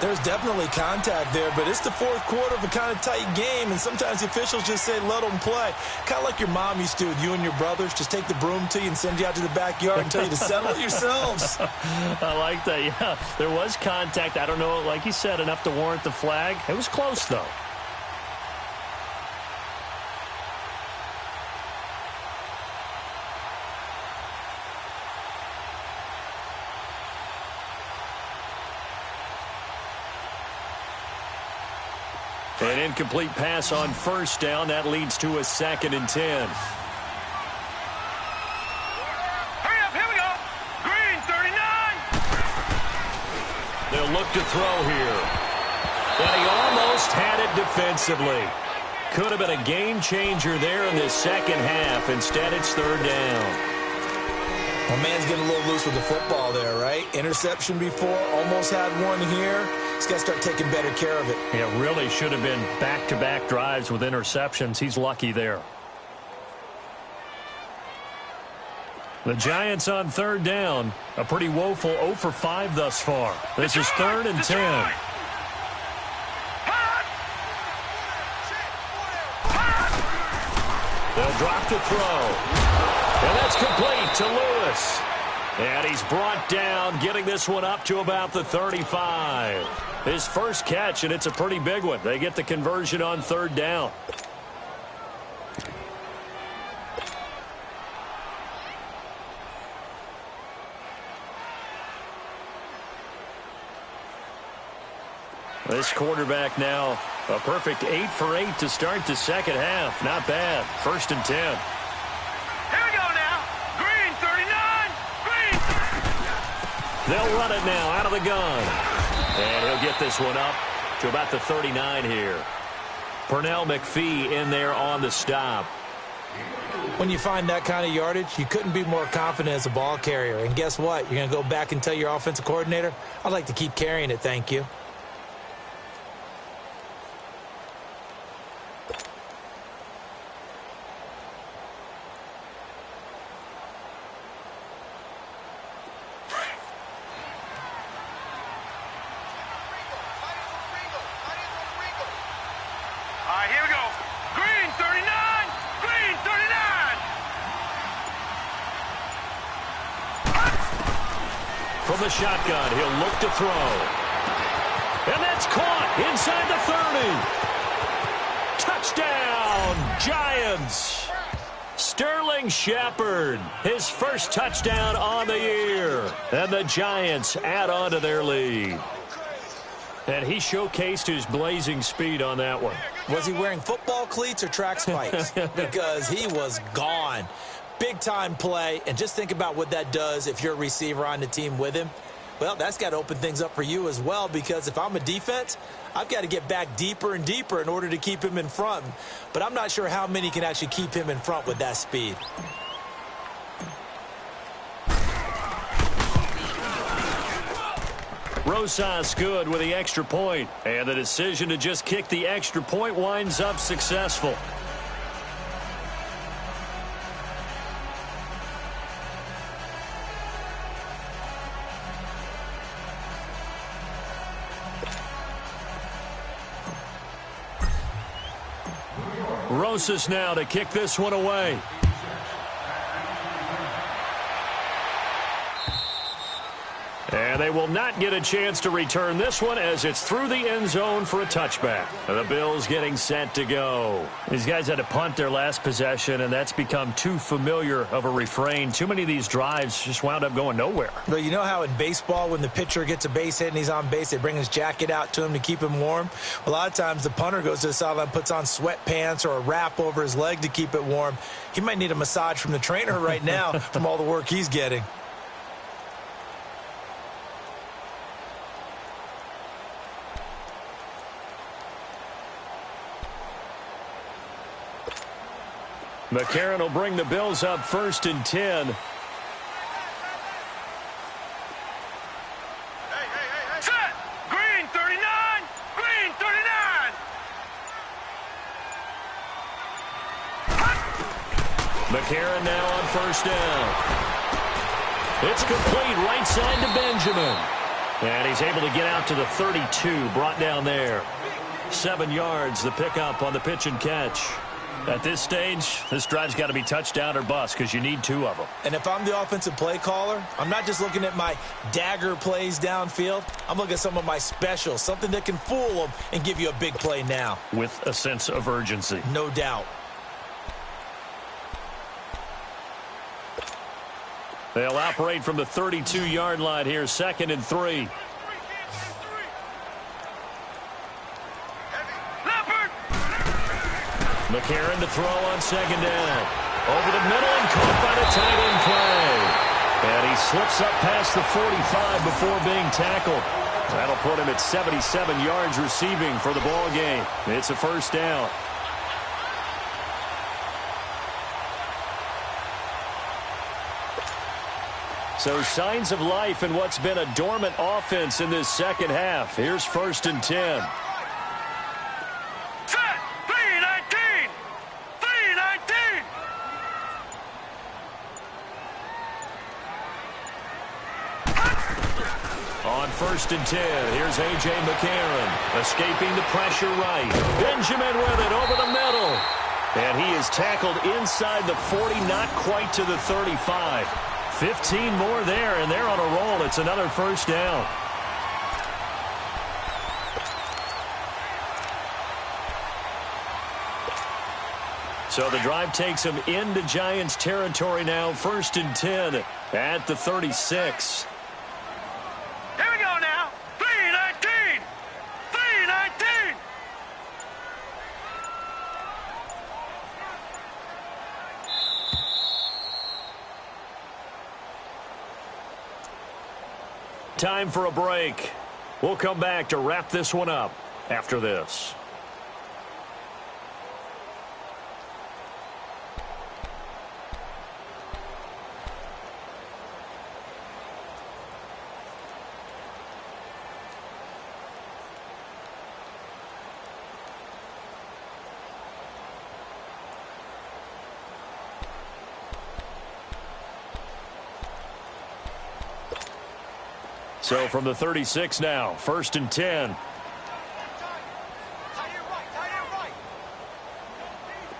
There's definitely contact there, but it's the fourth quarter of a kind of tight game, and sometimes the officials just say, let them play. Kind of like your mom used to with you and your brothers. Just take the broom to you and send you out to the backyard and tell you to settle it yourselves. I like that, yeah. There was contact. I don't know, like you said, enough to warrant the flag. It was close, though. An incomplete pass on 1st down. That leads to a 2nd and 10. Hurry up, here we go. Green 39. They'll look to throw here. And he almost had it defensively. Could have been a game changer there in the second half. Instead, it's 3rd down. Well, man's getting a little loose with the football there, right? Interception before, almost had one here. He's got to start taking better care of it. It really should have been back-to-back drives with interceptions. He's lucky there. The Giants on third down. A pretty woeful 0 for 5 thus far. This is 3rd and 10. They'll drop the throw. And that's complete to Lewis. And he's brought down, getting this one up to about the 35. His first catch, and it's a pretty big one. They get the conversion on third down. This quarterback now a perfect 8 for 8 to start the second half. Not bad. 1st and 10. Here we go now. Green 39. Green. They'll run it now out of the gun. And he'll get this one up to about the 39 here. Pernell McPhee in there on the stop. When you find that kind of yardage, you couldn't be more confident as a ball carrier. And guess what? You're going to go back and tell your offensive coordinator, I'd like to keep carrying it, thank you. Here we go. Green 39. Green 39. From the shotgun, he'll look to throw. And that's caught inside the 30. Touchdown, Giants. Sterling Shepard, his first touchdown on the year. And the Giants add on to their lead. And he showcased his blazing speed on that one. Was he wearing football cleats or track spikes? Because he was gone. Big-time play, and just think about what that does if you're a receiver on the team with him. Well, that's got to open things up for you as well, because if I'm a defense, I've got to get back deeper and deeper in order to keep him in front. But I'm not sure how many can actually keep him in front with that speed. Rosas good with the extra point, and the decision to just kick the extra point winds up successful. Rosas now to kick this one away. And they will not get a chance to return this one as it's through the end zone for a touchback. The Bills getting set to go. These guys had to punt their last possession, and that's become too familiar of a refrain. Too many of these drives just wound up going nowhere. Well, you know how in baseball when the pitcher gets a base hit and he's on base, they bring his jacket out to him to keep him warm? A lot of times the punter goes to the sideline, puts on sweatpants or a wrap over his leg to keep it warm. He might need a massage from the trainer right now from all the work he's getting. McCarron will bring the Bills up 1st and 10. Set. Green 39. Green 39. McCarron now on 1st down. It's complete right side to Benjamin. And he's able to get out to the 32, brought down there. 7 yards, the pickup on the pitch and catch. At this stage, this drive's got to be touchdown or bust because you need 2 of them. And if I'm the offensive play caller, I'm not just looking at my dagger plays downfield. I'm looking at some of my specials, something that can fool them and give you a big play now. With a sense of urgency. No doubt. They'll operate from the 32-yard line here, 2nd and 3. McCarron to throw on 2nd down. Over the middle and caught by the tight end play. And he slips up past the 45 before being tackled. That'll put him at 77 yards receiving for the ball game. It's a 1st down. So signs of life in what's been a dormant offense in this second half. Here's 1st and 10. Set. 3-19. 3-19. On 1st and 10, here's A.J. McCarron, escaping the pressure right. Benjamin with it over the middle. And he is tackled inside the 40, not quite to the 35. 15 more there, and they're on a roll. It's another 1st down. So the drive takes them into Giants territory now. 1st and 10 at the 36. Here we go now. 3-19. 3-19. Time for a break. We'll come back to wrap this one up after this. So from the 36 now, 1st and 10. Now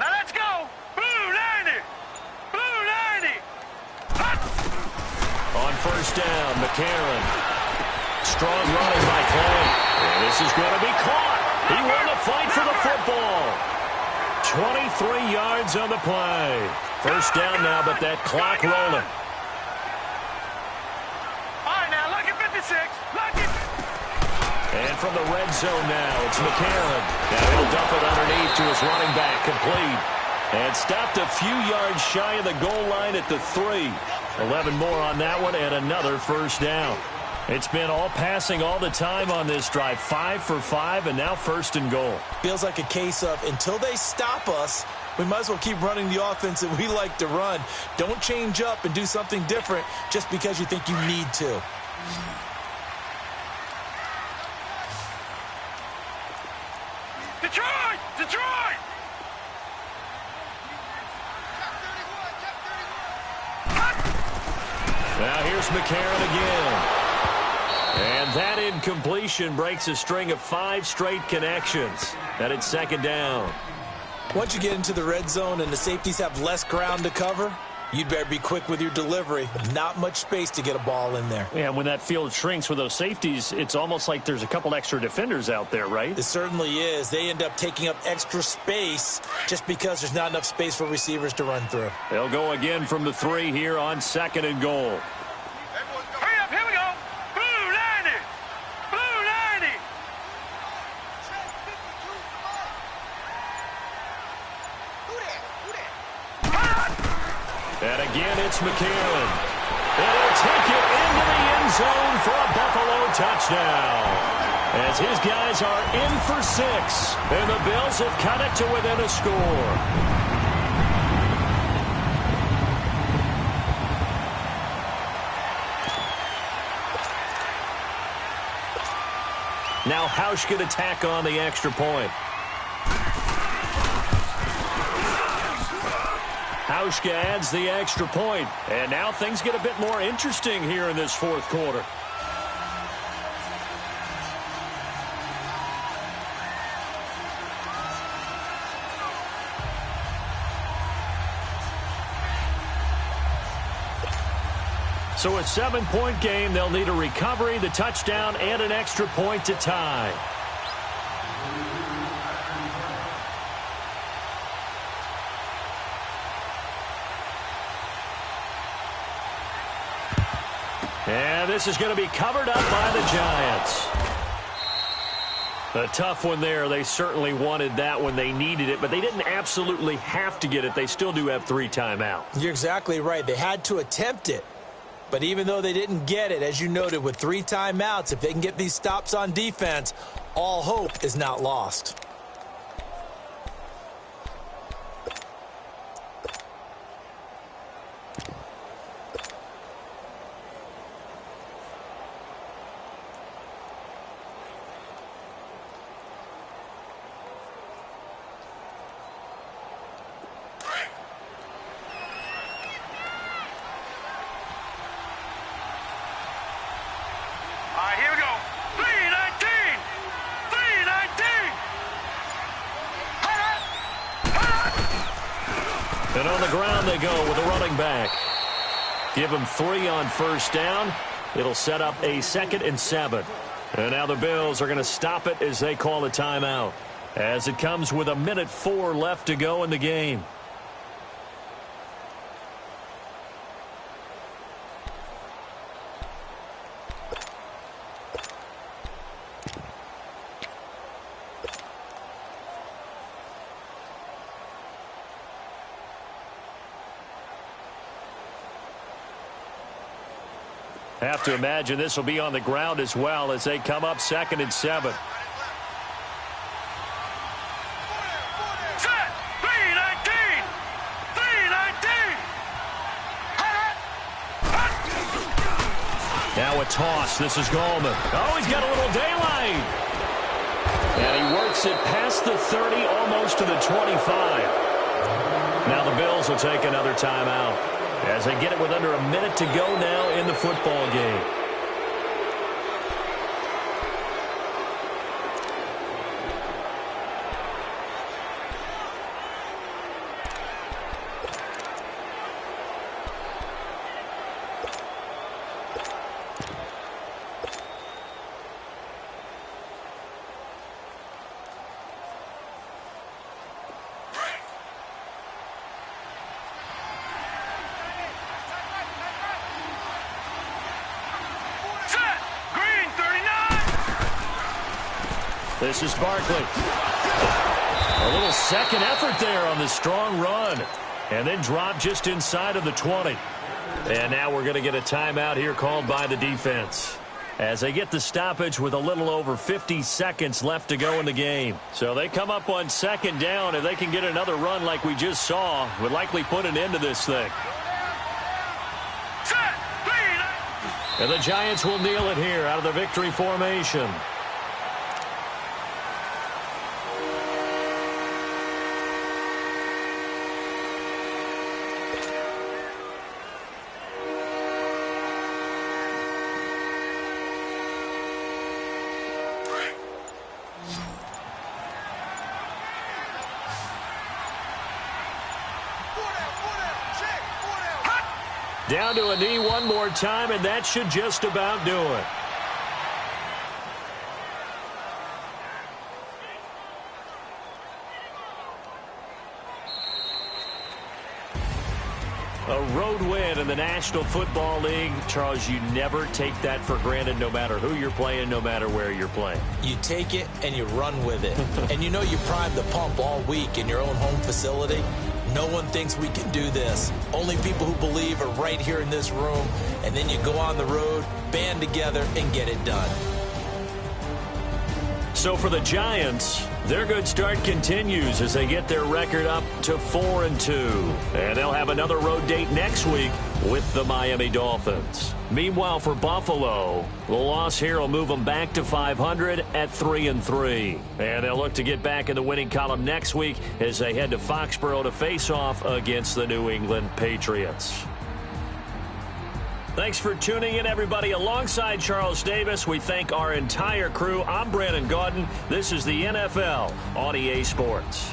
let's go. Blue 90. Blue 90. Hut. On 1st down, McCarron. Strong running by Clay. And this is going to be caught. He won the fight for the football. 23 yards on the play. 1st down now, but that clock rolling. And from the red zone now, it's McCarron. Now he'll dump it underneath to his running back, complete. And stopped a few yards shy of the goal line at the 3. 11 more on that one, and another 1st down. It's been all passing all the time on this drive. 5 for 5, and now 1st and goal. Feels like a case of until they stop us, we might as well keep running the offense that we like to run. Don't change up and do something different just because you think you need to. Detroit! Detroit! Now here's McCarron again. And that incompletion breaks a string of 5 straight connections. And it's 2nd down. Once you get into the red zone and the safeties have less ground to cover, you'd better be quick with your delivery. Not much space to get a ball in there. Yeah, when that field shrinks with those safeties, it's almost like there's a couple extra defenders out there, right? It certainly is. They end up taking up extra space just because there's not enough space for receivers to run through. They'll go again from the 3 here on 2nd and goal. Hurry up, here we go. Blue 90. Blue 90. And again, it's McCarron. And he'll take it into the end zone for a Buffalo touchdown. As his guys are in for 6. And the Bills have cut it to within a score. Now Hausch could attack on the extra point. Hauschka adds the extra point. And now things get a bit more interesting here in this 4th quarter. So a 7-point game. They'll need a recovery, the touchdown, and an extra point to tie. And this is going to be covered up by the Giants. A tough one there. They certainly wanted that when they needed it, but they didn't absolutely have to get it. They still do have 3 timeouts. You're exactly right. They had to attempt it. But even though they didn't get it, as you noted, with 3 timeouts, if they can get these stops on defense, all hope is not lost. ground they go with a running back. Give him 3 on first down. It'll set up a 2nd and 7. And now the Bills are going to stop it as they call a timeout, as it comes with 1:04 left to go in the game. Have to imagine this will be on the ground as well as they come up 2nd and 7. Set. 319. 319. Now a toss. This is Goldman. Oh, he's got a little daylight. And he works it past the 30, almost to the 25. Now the Bills will take another timeout as they get it with under a minute to go now in the football game. This is Barkley. A little second effort there on the strong run. And then drop just inside of the 20. And now we're going to get a timeout here called by the defense, as they get the stoppage with a little over 50 seconds left to go in the game. So they come up on 2nd down. If they can get another run like we just saw, would likely put an end to this thing. And the Giants will kneel it here out of the victory formation. Down to a knee one more time, and that should just about do it. A road win in the National Football League. Charles, you never take that for granted, no matter who you're playing, no matter where you're playing. You take it and you run with it. And you know you primed the pump all week in your own home facility. No one thinks we can do this. Only people who believe are right here in this room. And then you go on the road, band together, and get it done. So for the Giants, their good start continues as they get their record up to 4-2. And they'll have another road date next week with the Miami Dolphins. Meanwhile, for Buffalo, the loss here will move them back to 500 at 3-3. And they'll look to get back in the winning column next week as they head to Foxborough to face off against the New England Patriots. Thanks for tuning in, everybody. Alongside Charles Davis, we thank our entire crew. I'm Brandon Gaudin. This is the NFL on EA Sports.